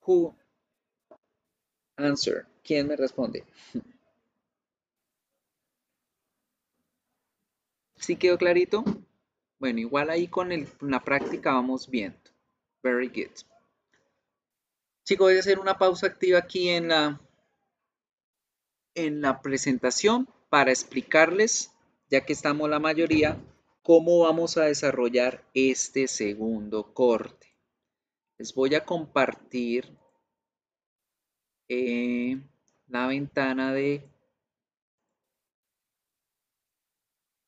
Who answer? ¿Quién me responde? ¿Sí quedó clarito? Bueno, igual ahí con la práctica vamos viendo. Very good. Chicos, voy a hacer una pausa activa aquí en la presentación para explicarles, ya que estamos la mayoría, cómo vamos a desarrollar este segundo corte. Les voy a compartir la ventana de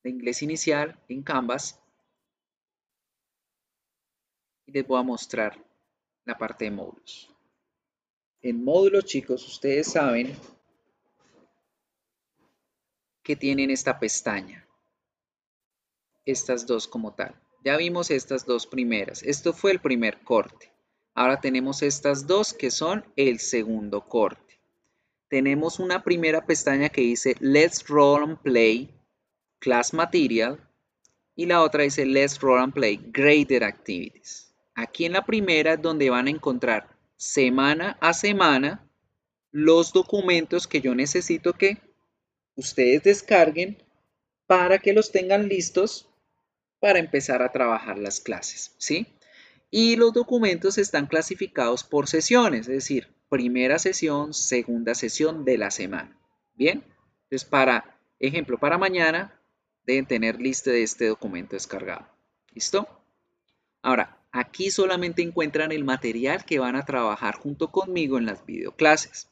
inglés inicial en Canvas y les voy a mostrar la parte de módulos. En módulos, chicos, ustedes saben que tienen esta pestaña, estas dos como tal. Ya vimos estas dos primeras. Esto fue el primer corte. Ahora tenemos estas dos que son el segundo corte. Tenemos una primera pestaña que dice Let's Roll and Play. Class Material, y la otra dice Let's Roll and Play Graded Activities. Aquí en la primera es donde van a encontrar semana a semana los documentos que yo necesito que ustedes descarguen para que los tengan listos para empezar a trabajar las clases, ¿sí? Y los documentos están clasificados por sesiones, es decir, primera sesión, segunda sesión de la semana. Bien, entonces para ejemplo, para mañana deben tener lista de este documento descargado. ¿Listo? Ahora, aquí solamente encuentran el material que van a trabajar junto conmigo en las videoclases.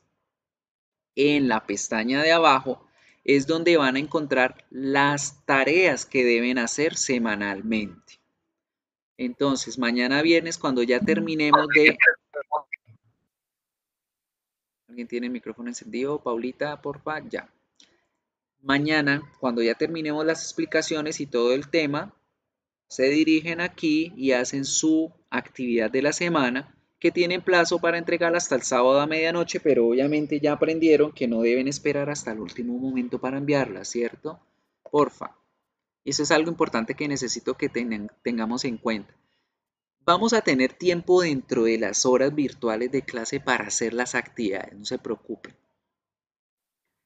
En la pestaña de abajo es donde van a encontrar las tareas que deben hacer semanalmente. Entonces, mañana viernes, cuando ya terminemos de... ¿Alguien tiene el micrófono encendido? Paulita, porfa, ya. Mañana, cuando ya terminemos las explicaciones y todo el tema, se dirigen aquí y hacen su actividad de la semana, que tienen plazo para entregarla hasta el sábado a medianoche, pero obviamente ya aprendieron que no deben esperar hasta el último momento para enviarla, ¿cierto? Porfa. Eso es algo importante que necesito que tengamos en cuenta. Vamos a tener tiempo dentro de las horas virtuales de clase para hacer las actividades, no se preocupen.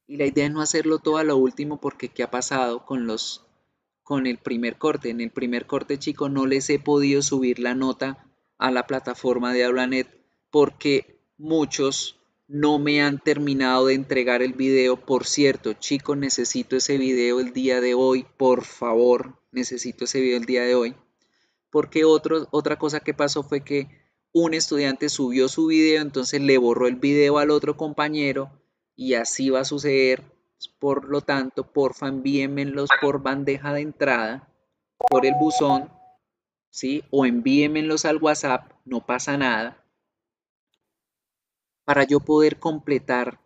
Y la idea es no hacerlo todo a lo último porque ¿qué ha pasado con el primer corte? En el primer corte, chicos, no les he podido subir la nota a la plataforma de AulaNet porque muchos no me han terminado de entregar el video. Por cierto, chicos, necesito ese video el día de hoy, por favor, necesito ese video el día de hoy. Porque otra cosa que pasó fue que un estudiante subió su video, entonces le borró el video al otro compañero y así va a suceder. Por lo tanto, porfa, envíenmelos por bandeja de entrada, por el buzón, ¿sí? O envíenmelos al WhatsApp, no pasa nada, para yo poder completar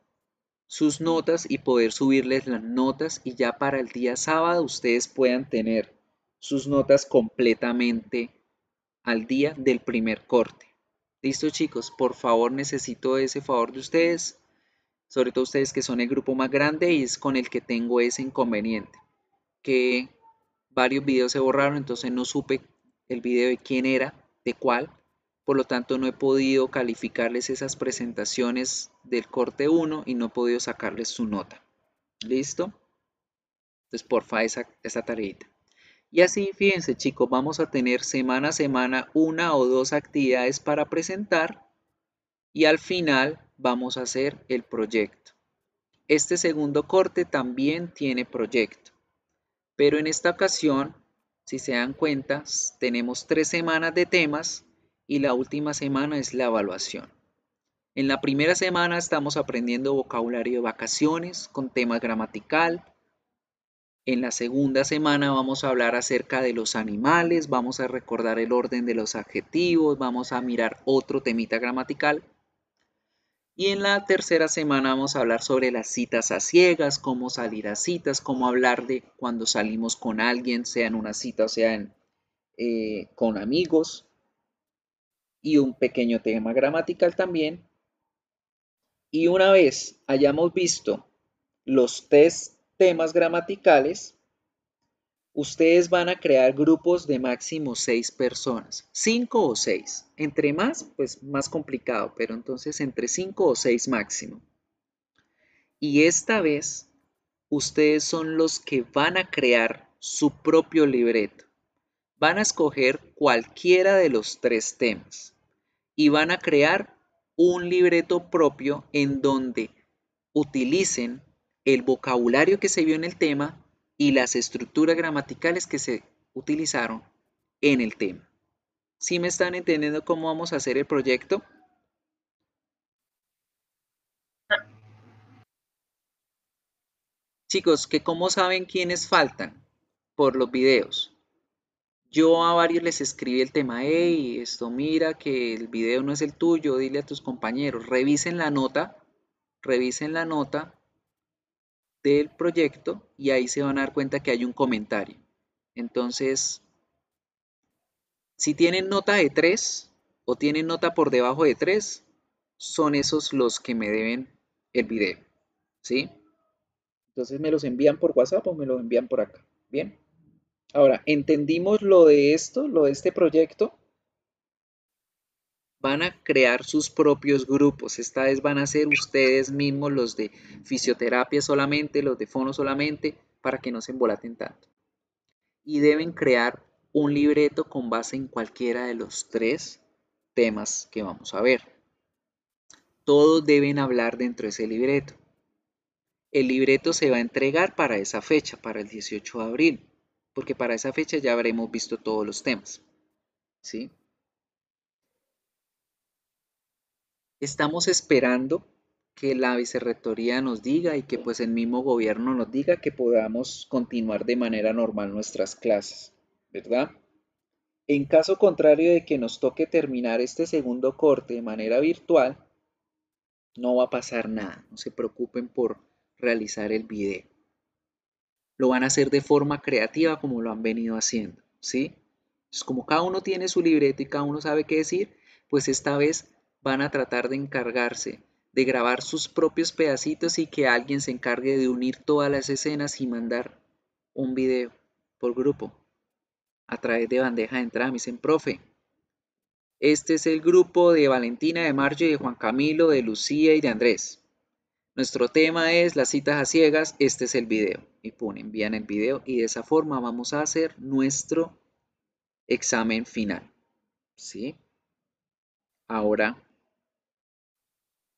sus notas y poder subirles las notas y ya para el día sábado ustedes puedan tener sus notas completamente al día del primer corte. Listo, chicos, por favor necesito ese favor de ustedes, sobre todo ustedes que son el grupo más grande y es con el que tengo ese inconveniente, que varios videos se borraron, entonces no supe el video de quién era, de cuál, por lo tanto no he podido calificarles esas presentaciones del corte 1 y no he podido sacarles su nota. ¿Listo? Entonces porfa esa tareita. Y así, fíjense chicos, vamos a tener semana a semana una o dos actividades para presentar y al final vamos a hacer el proyecto. Este segundo corte también tiene proyecto, pero en esta ocasión, si se dan cuenta, tenemos 3 semanas de temas y la última semana es la evaluación. En la primera semana estamos aprendiendo vocabulario de vacaciones con tema gramatical. En la segunda semana vamos a hablar acerca de los animales, vamos a recordar el orden de los adjetivos, vamos a mirar otro temita gramatical. Y en la tercera semana vamos a hablar sobre las citas a ciegas, cómo salir a citas, cómo hablar de cuando salimos con alguien, sea en una cita o sea con amigos. Y un pequeño tema gramatical también. Y una vez hayamos visto los 3 temas gramaticales, ustedes van a crear grupos de máximo 6 personas, 5 o 6. Entre más, pues más complicado, pero entonces entre 5 o 6 máximo. Y esta vez, ustedes son los que van a crear su propio libreto. Van a escoger cualquiera de los 3 temas y van a crear un libreto propio en donde utilicen el vocabulario que se vio en el tema y las estructuras gramaticales que se utilizaron en el tema. ¿Sí me están entendiendo cómo vamos a hacer el proyecto? Chicos, que cómo saben quiénes faltan por los videos. Yo a varios les escribí el tema, hey, esto mira que el video no es el tuyo, dile a tus compañeros, revisen la nota del proyecto y ahí se van a dar cuenta que hay un comentario. Entonces, si tienen nota de 3 o tienen nota por debajo de 3, son esos los que me deben el video, ¿sí? Entonces me los envían por WhatsApp o me los envían por acá. Bien. Ahora, ¿entendimos lo de esto, lo de este proyecto? Van a crear sus propios grupos. Esta vez van a ser ustedes mismos los de fisioterapia solamente, los de fono solamente, para que no se embolaten tanto. Y deben crear un libreto con base en cualquiera de los 3 temas que vamos a ver. Todos deben hablar dentro de ese libreto. El libreto se va a entregar para esa fecha, para el 18 de abril, porque para esa fecha ya habremos visto todos los temas. ¿Sí? Estamos esperando que la vicerrectoría nos diga y que pues el mismo gobierno nos diga que podamos continuar de manera normal nuestras clases, ¿verdad? En caso contrario de que nos toque terminar este segundo corte de manera virtual, no va a pasar nada, no se preocupen por realizar el video. Lo van a hacer de forma creativa como lo han venido haciendo, ¿sí? Entonces, como cada uno tiene su libreto y cada uno sabe qué decir, pues esta vez van a tratar de encargarse de grabar sus propios pedacitos y que alguien se encargue de unir todas las escenas y mandar un video por grupo a través de bandeja de entrada. Me dicen, profe, este es el grupo de Valentina, de Marjo, de Juan Camilo, de Lucía y de Andrés. Nuestro tema es las citas a ciegas, este es el video. Y envían el video y de esa forma vamos a hacer nuestro examen final. ¿Sí? Ahora,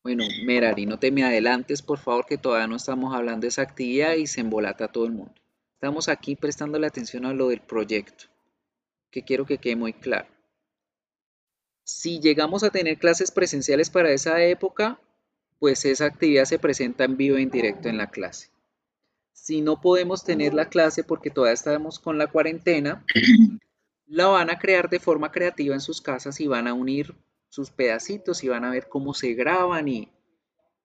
bueno, Merari, no te me adelantes, por favor, que todavía no estamos hablando de esa actividad y se embolata todo el mundo. Estamos aquí prestándole atención a lo del proyecto, que quiero que quede muy claro. Si llegamos a tener clases presenciales para esa época, pues esa actividad se presenta en vivo e en directo en la clase. Si no podemos tener la clase porque todavía estamos con la cuarentena, la van a crear de forma creativa en sus casas y van a unir sus pedacitos y van a ver cómo se graban y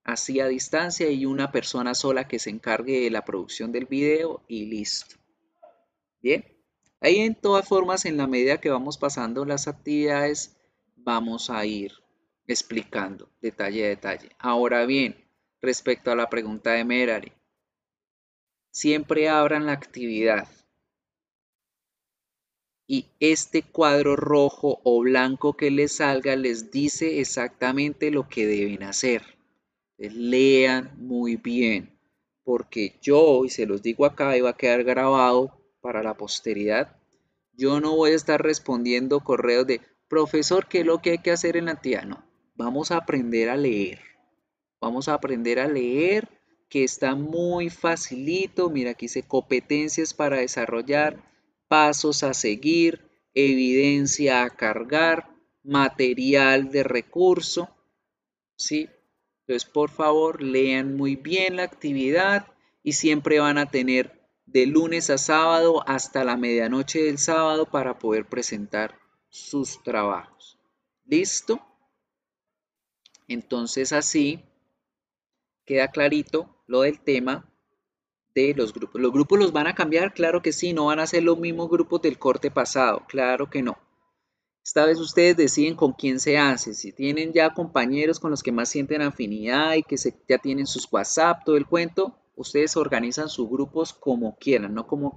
así a distancia y una persona sola que se encargue de la producción del video y listo. Bien, ahí en todas formas en la medida que vamos pasando las actividades vamos a ir explicando detalle a detalle. Ahora bien, respecto a la pregunta de Merari, siempre abran la actividad y este cuadro rojo o blanco que les salga les dice exactamente lo que deben hacer. Lean muy bien, porque yo, y se los digo acá, y va a quedar grabado para la posteridad, yo no voy a estar respondiendo correos de profesor, ¿qué es lo que hay que hacer en la actividad? No, vamos a aprender a leer. Vamos a aprender a leer, que está muy facilito. Mira, aquí dice competencias para desarrollar, pasos a seguir, evidencia a cargar, material de recurso, ¿sí? Entonces, por favor, lean muy bien la actividad y siempre van a tener de lunes a sábado hasta la medianoche del sábado para poder presentar sus trabajos. ¿Listo? Entonces, así queda clarito lo del tema de los grupos. ¿Los grupos los van a cambiar? Claro que sí, no van a ser los mismos grupos del corte pasado, claro que no. Esta vez ustedes deciden con quién se hace, si tienen ya compañeros con los que más sienten afinidad y que ya tienen sus WhatsApp, todo el cuento, ustedes organizan sus grupos como quieran, no como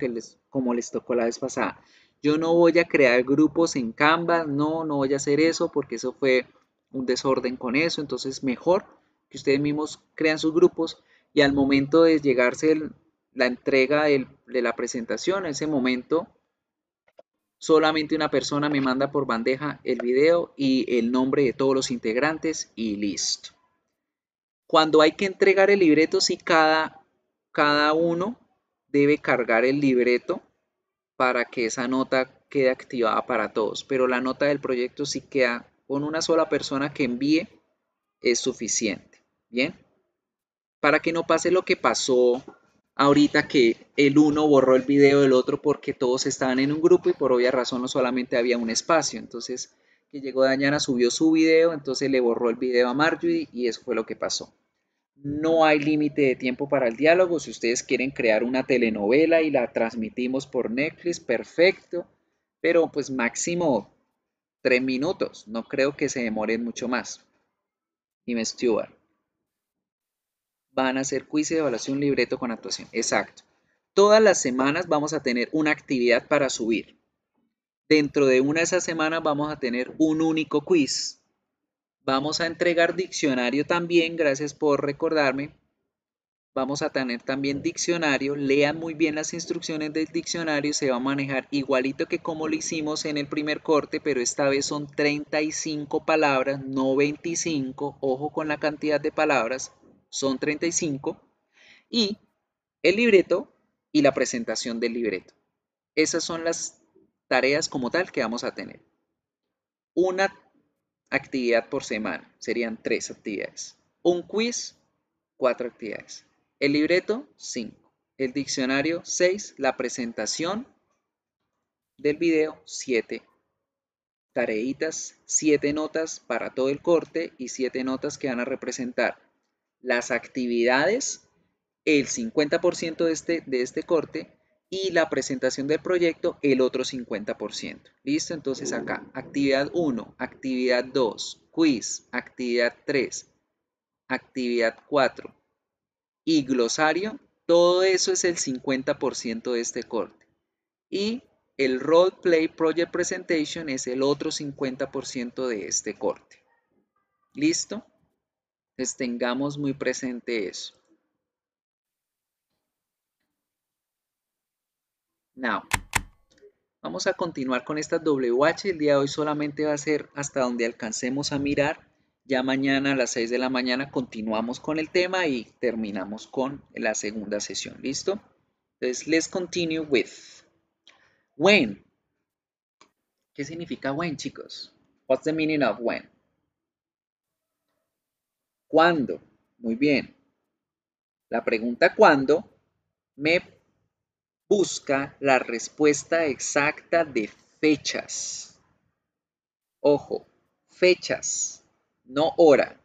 les tocó la vez pasada. Yo no voy a crear grupos en Canva, no voy a hacer eso porque eso fue un desorden con eso, entonces mejor que ustedes mismos crean sus grupos y al momento de llegarse la entrega de la presentación, en ese momento solamente una persona me manda por bandeja el video y el nombre de todos los integrantes y listo. Cuando hay que entregar el libreto, sí, cada uno debe cargar el libreto para que esa nota quede activada para todos. Pero la nota del proyecto sí queda con una sola persona que envíe, es suficiente. Bien, para que no pase lo que pasó ahorita, que el uno borró el video del otro porque todos estaban en un grupo y por obvia razón no solamente había un espacio. Entonces, que llegó Dañana, subió su video, entonces le borró el video a Marjorie y eso fue lo que pasó. No hay límite de tiempo para el diálogo. Si ustedes quieren crear una telenovela y la transmitimos por Netflix, perfecto. Pero pues máximo 3 minutos. No creo que se demoren mucho más. Dime, Stuart. Van a hacer quiz de evaluación, libreto con actuación. Exacto. Todas las semanas vamos a tener una actividad para subir. Dentro de una de esas semanas vamos a tener un único quiz. Vamos a entregar diccionario también, gracias por recordarme. Vamos a tener también diccionario. Lean muy bien las instrucciones del diccionario. Se va a manejar igualito que como lo hicimos en el primer corte, pero esta vez son 35 palabras, no 25. Ojo con la cantidad de palabras, son 35. Y el libreto y la presentación del libreto. Esas son las tareas como tal que vamos a tener. Una actividad por semana, serían 3 actividades. Un quiz, 4 actividades. El libreto, 5. El diccionario, 6. La presentación del video, 7. Tareitas, 7 notas para todo el corte y 7 notas que van a representar las actividades, el 50% de este corte y la presentación del proyecto, el otro 50%. ¿Listo? Entonces acá, actividad 1, actividad 2, quiz, actividad 3, actividad 4 y glosario. Todo eso es el 50% de este corte. Y el Role Play Project Presentation es el otro 50% de este corte. ¿Listo? Entonces tengamos muy presente eso. Now, vamos a continuar con estas WH. El día de hoy solamente va a ser hasta donde alcancemos a mirar. Ya mañana a las 6 de la mañana continuamos con el tema y terminamos con la segunda sesión. ¿Listo? Entonces, let's continue with when. ¿Qué significa when, chicos? What's the meaning of when? ¿Cuándo? Muy bien. La pregunta ¿cuándo? Me busca la respuesta exacta de fechas. Ojo, fechas, no hora.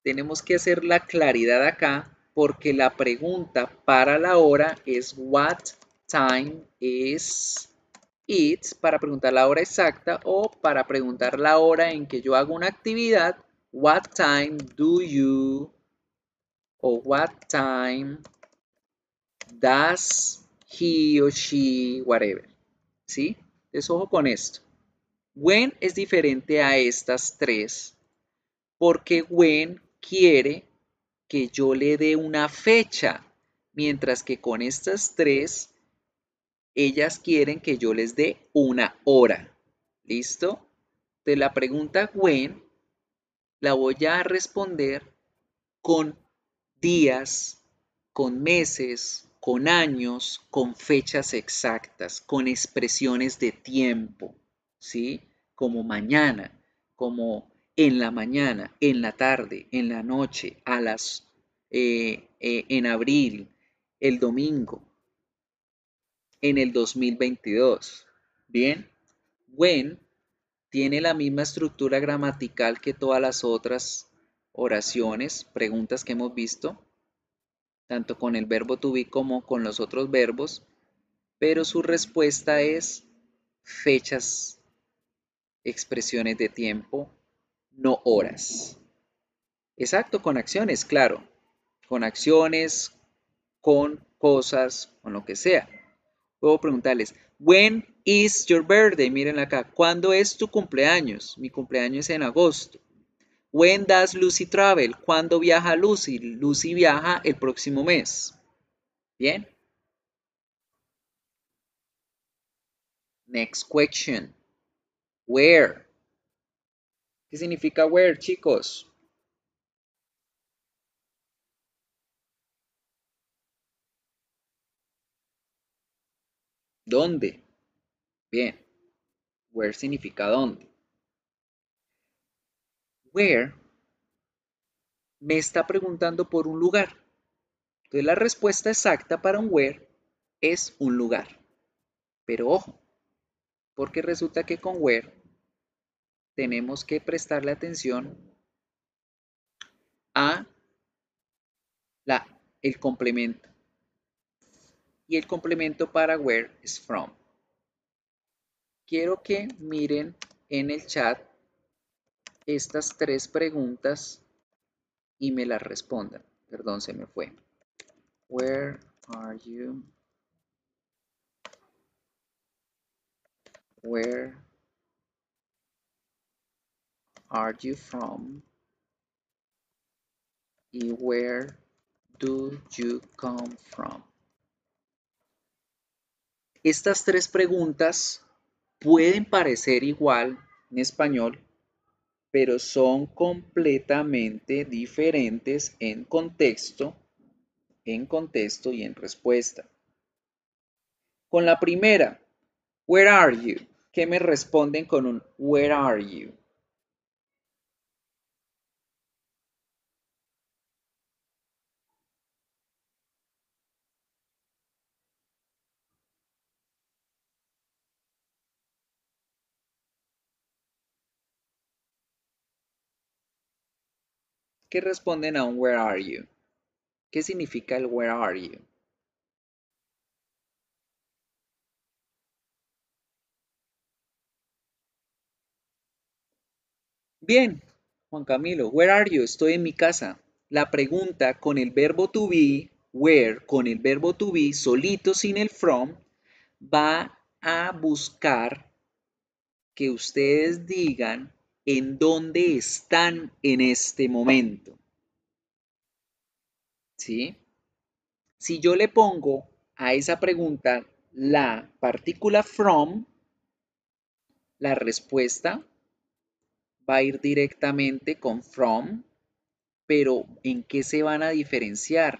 Tenemos que hacer la claridad acá porque la pregunta para la hora es what time is it, para preguntar la hora exacta, o para preguntar la hora en que yo hago una actividad, what time do you, o what time does he or she, whatever. ¿Sí? Entonces, ojo con esto. When es diferente a estas tres porque when quiere que yo le dé una fecha, mientras que con estas tres, ellas quieren que yo les dé una hora. ¿Listo? De la pregunta when la voy a responder con días, con meses, con años, con fechas exactas, con expresiones de tiempo, ¿sí? Como mañana, como en la mañana, en la tarde, en la noche, en abril, el domingo, en el 2022. Bien, when tiene la misma estructura gramatical que todas las otras oraciones, preguntas que hemos visto, tanto con el verbo to be como con los otros verbos, pero su respuesta es fechas, expresiones de tiempo, no horas. Exacto, con acciones, claro, con acciones, con cosas, con lo que sea. Puedo preguntarles, when is your birthday? Miren acá, ¿cuándo es tu cumpleaños? Mi cumpleaños es en agosto. When does Lucy travel? ¿Cuándo viaja Lucy? Lucy viaja el próximo mes. Bien. Next question. Where. ¿Qué significa where, chicos? ¿Dónde? Bien. Where significa dónde. Where me está preguntando por un lugar. Entonces la respuesta exacta para un where es un lugar. Pero ojo, porque resulta que con where tenemos que prestarle atención a el complemento. Y el complemento para where es from. Quiero que miren en el chat estas tres preguntas y me las respondan. Perdón, se me fue. Where are you Where are you from? Y where do you come from? Estas tres preguntas pueden parecer igual en español, pero son completamente diferentes en contexto y en respuesta. Con la primera, where are you? ¿Qué me responden con un where are you? ¿Qué responden a un where are you? ¿Qué significa el where are you? Bien, Juan Camilo, where are you? Estoy en mi casa. La pregunta con el verbo to be, where, con el verbo to be, solito sin el from, va a buscar que ustedes digan en dónde están en este momento. ¿Sí? Si yo le pongo a esa pregunta la partícula from, la respuesta va a ir directamente con from, pero ¿en qué se van a diferenciar?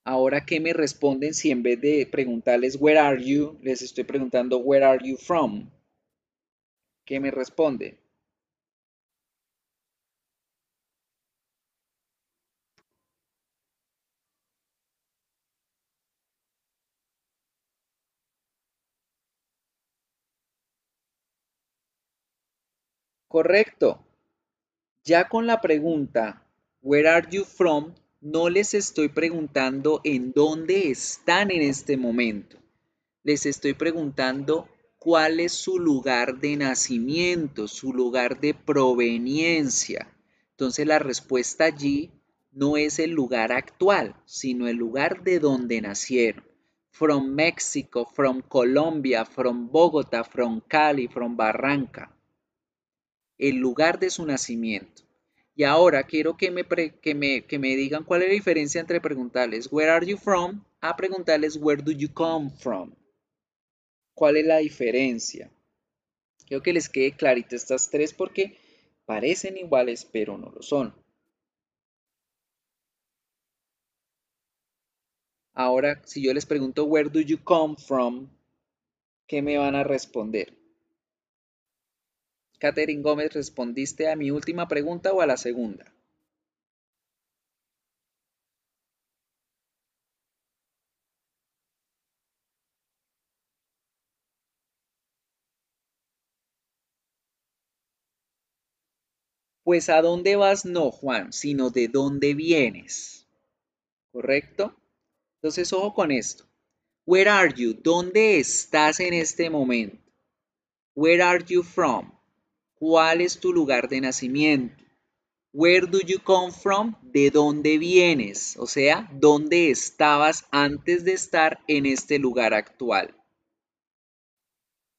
Ahora, ¿qué me responden si en vez de preguntarles where are you, les estoy preguntando where are you from? ¿Qué me responden? Correcto. Ya con la pregunta where are you from, no les estoy preguntando en dónde están en este momento. Les estoy preguntando cuál es su lugar de nacimiento, su lugar de proveniencia. Entonces la respuesta allí no es el lugar actual, sino el lugar de donde nacieron. From Mexico, from Colombia, from Bogotá, from Cali, from Barranca. El lugar de su nacimiento. Y ahora quiero que me digan cuál es la diferencia entre preguntarles where are you from a preguntarles where do you come from. ¿Cuál es la diferencia? Quiero que les quede clarito estas tres porque parecen iguales, pero no lo son. Ahora, si yo les pregunto where do you come from, ¿qué me van a responder? Catherine Gómez, ¿respondiste a mi última pregunta o a la segunda? Pues a dónde vas no, Juan, sino de dónde vienes. ¿Correcto? Entonces, ojo con esto. Where are you? ¿Dónde estás en este momento? Where are you from? ¿Cuál es tu lugar de nacimiento? Where do you come from? ¿De dónde vienes? O sea, ¿dónde estabas antes de estar en este lugar actual?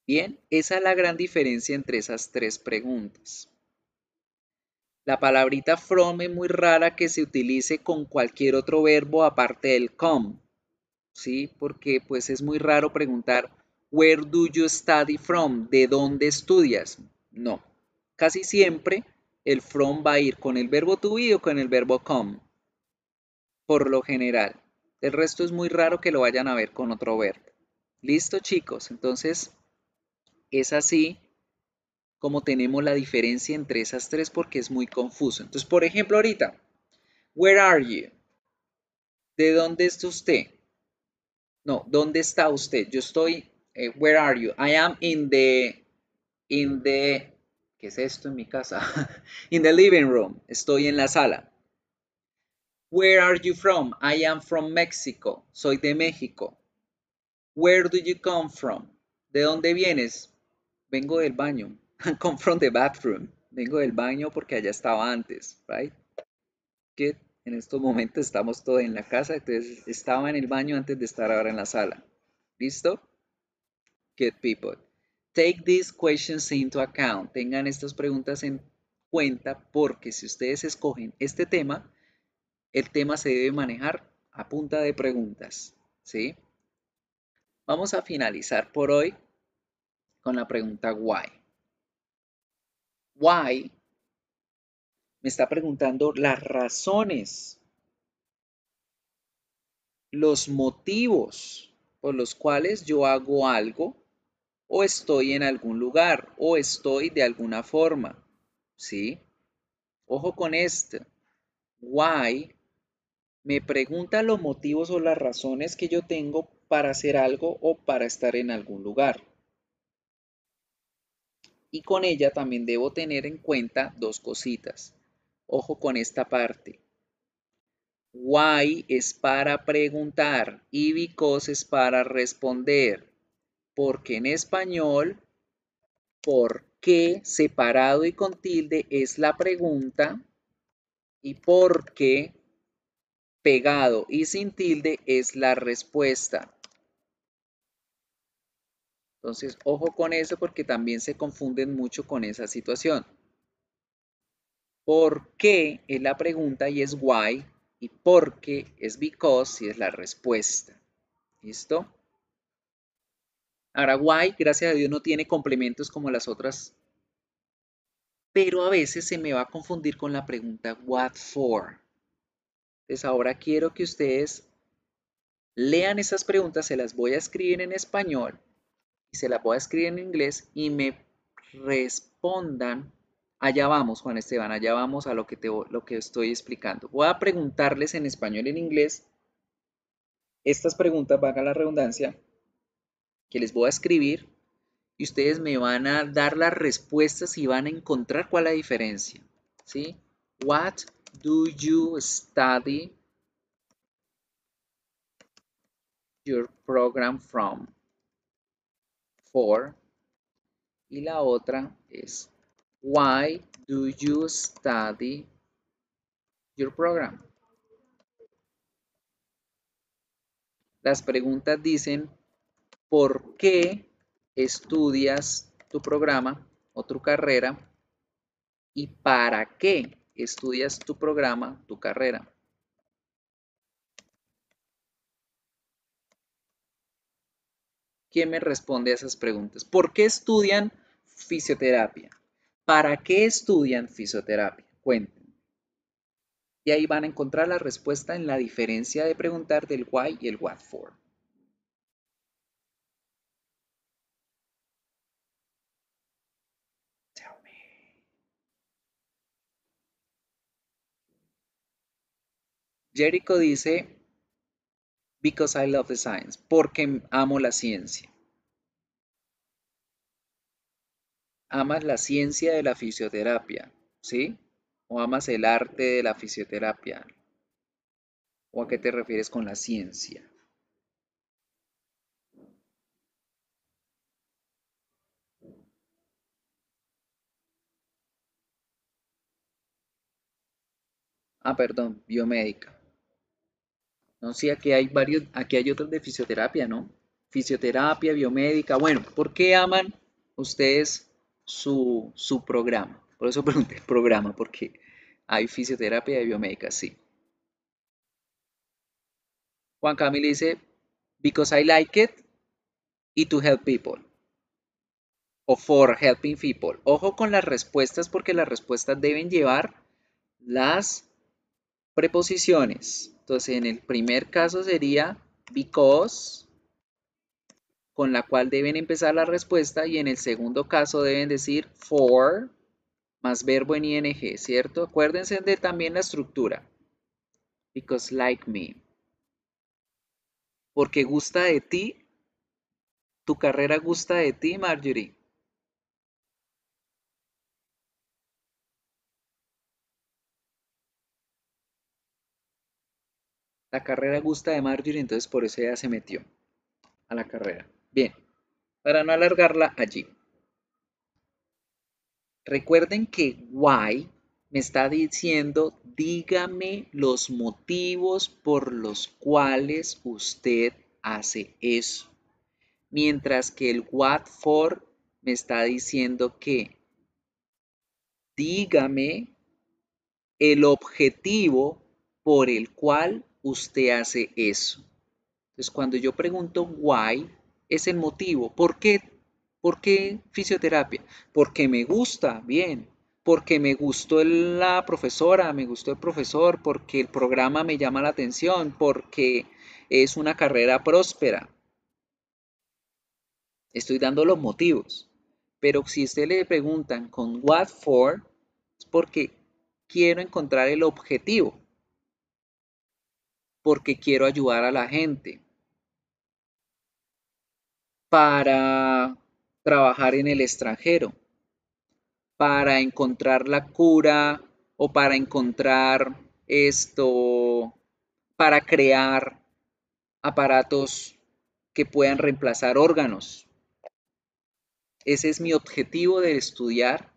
Bien, esa es la gran diferencia entre esas tres preguntas. La palabrita from es muy rara que se utilice con cualquier otro verbo aparte del come, ¿sí? Porque pues es muy raro preguntar where do you study from? ¿De dónde estudias? No, casi siempre el from va a ir con el verbo to be o con el verbo come, por lo general. El resto es muy raro que lo vayan a ver con otro verbo. ¿Listo, chicos? Entonces, es así como tenemos la diferencia entre esas tres porque es muy confuso. Entonces, por ejemplo, ahorita, where are you? ¿De dónde está usted? No, ¿dónde está usted? Yo estoy, where are you? I am in the, ¿qué es esto en mi casa? In the living room. Estoy en la sala. Where are you from? I am from Mexico. Soy de México. Where do you come from? ¿De dónde vienes? Vengo del baño. Come from the bathroom. Vengo del baño porque allá estaba antes, right? Que en estos momentos estamos todos en la casa, entonces estaba en el baño antes de estar ahora en la sala. ¿Listo? Good people. Take these questions into account. Tengan estas preguntas en cuenta porque si ustedes escogen este tema, el tema se debe manejar a punta de preguntas, ¿sí? Vamos a finalizar por hoy con la pregunta why. Why me está preguntando las razones, los motivos por los cuales yo hago algo o estoy en algún lugar o estoy de alguna forma, ¿sí? Ojo con esto. Why me pregunta los motivos o las razones que yo tengo para hacer algo o para estar en algún lugar. Y con ella también debo tener en cuenta dos cositas. Ojo con esta parte. Why es para preguntar y because es para responder. Porque en español, ¿por qué separado y con tilde es la pregunta? Y por qué pegado y sin tilde es la respuesta. Entonces, ojo con eso porque también se confunden mucho con esa situación. ¿Por qué es la pregunta y es why? Y por qué es because y es la respuesta. ¿Listo? Ahora, why, gracias a Dios, no tiene complementos como las otras. Pero a veces se me va a confundir con la pregunta what for. Entonces, ahora quiero que ustedes lean esas preguntas, se las voy a escribir en español y se las voy a escribir en inglés y me respondan. Allá vamos, Juan Esteban, allá vamos a lo que estoy explicando. Voy a preguntarles en español y en inglés estas preguntas, valga la redundancia, que les voy a escribir y ustedes me van a dar las respuestas y van a encontrar cuál es la diferencia. ¿Sí? What do you study your program from? For. Y la otra es why do you study your program? Las preguntas dicen ¿por qué estudias tu programa o tu carrera? ¿Y para qué estudias tu programa, tu carrera? ¿Quién me responde a esas preguntas? ¿Por qué estudian fisioterapia? ¿Para qué estudian fisioterapia? Cuéntenme. Y ahí van a encontrar la respuesta en la diferencia de preguntar del why y el what for. Jericho dice, because I love the science, porque amo la ciencia. ¿Amas la ciencia de la fisioterapia? ¿Sí? ¿O amas el arte de la fisioterapia? ¿O a qué te refieres con la ciencia? Ah, perdón, biomédica. No, sí, aquí hay otros de fisioterapia, ¿no? Fisioterapia, biomédica. Bueno, ¿por qué aman ustedes su programa? Por eso pregunté el programa, porque hay fisioterapia y biomédica, sí. Juan Camilo dice, because I like it y to help people. O for helping people. Ojo con las respuestas porque las respuestas deben llevar las preposiciones. Entonces, en el primer caso sería because, con la cual deben empezar la respuesta, y en el segundo caso deben decir for más verbo en ing, ¿cierto? Acuérdense de también la estructura. Because like me. Porque gusta de ti. ¿Tu carrera gusta de ti, Marjorie? La carrera gusta de Marjorie, entonces por eso ella se metió a la carrera. Bien, para no alargarla allí. Recuerden que why me está diciendo, dígame los motivos por los cuales usted hace eso. mientras que el what for me está diciendo que dígame el objetivo por el cual usted hace eso. Entonces, cuando yo pregunto why, es el motivo. ¿Por qué? ¿Por qué fisioterapia? Porque me gusta, bien. Porque me gustó la profesora, me gustó el profesor, porque el programa me llama la atención, porque es una carrera próspera. Estoy dando los motivos. Pero si usted le preguntan con what for, es porque quiero encontrar el objetivo, porque quiero ayudar a la gente, para trabajar en el extranjero, para encontrar la cura o para encontrar esto, para crear aparatos que puedan reemplazar órganos. Ese es mi objetivo de estudiar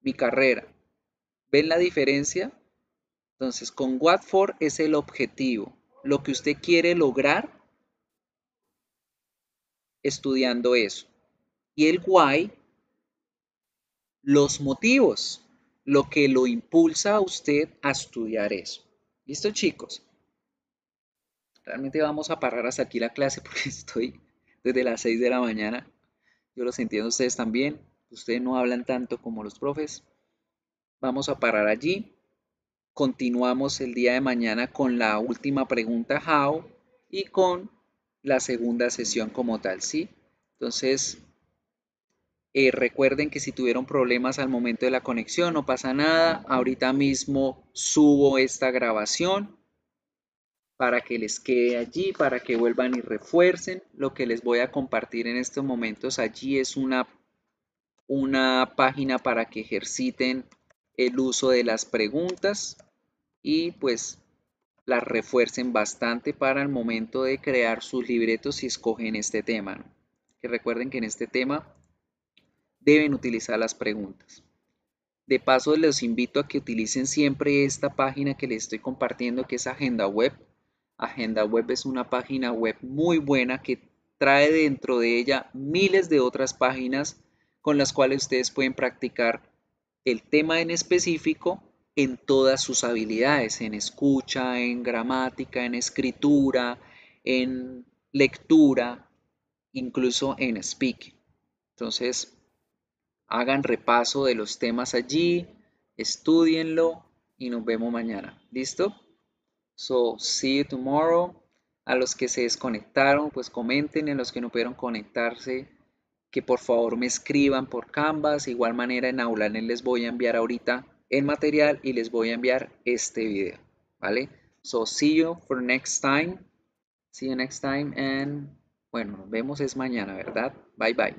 mi carrera. ¿Ven la diferencia? Entonces, con what for es el objetivo, lo que usted quiere lograr estudiando eso. Y el why, los motivos, lo que lo impulsa a usted a estudiar eso. ¿Listo, chicos? Realmente vamos a parar hasta aquí la clase porque estoy desde las 6 de la mañana. Yo los entiendo ustedes también. Ustedes no hablan tanto como los profes. Vamos a parar allí. Continuamos el día de mañana con la última pregunta how y con la segunda sesión como tal, ¿sí? Entonces, recuerden que si tuvieron problemas al momento de la conexión, no pasa nada. Ahorita mismo subo esta grabación para que les quede allí, para que vuelvan y refuercen. Lo que les voy a compartir en estos momentos allí es una página para que ejerciten el uso de las preguntas y pues las refuercen bastante para el momento de crear sus libretos si escogen este tema, ¿no? Que recuerden que en este tema deben utilizar las preguntas. De paso, les invito a que utilicen siempre esta página que les estoy compartiendo, que es Agenda Web. Agenda Web es una página web muy buena que trae dentro de ella miles de otras páginas con las cuales ustedes pueden practicar el tema en específico en todas sus habilidades, en escucha, en gramática, en escritura, en lectura, incluso en speaking. Entonces, hagan repaso de los temas allí, estudienlo y nos vemos mañana. ¿Listo? So, see you tomorrow. A los que se desconectaron, pues comenten. A los que no pudieron conectarse, que por favor me escriban por Canvas. Igual manera en Aulanet les voy a enviar ahorita el material y les voy a enviar este video. ¿Vale? So, see you for next time. See you next time and bueno, nos vemos es mañana, ¿verdad? Bye bye.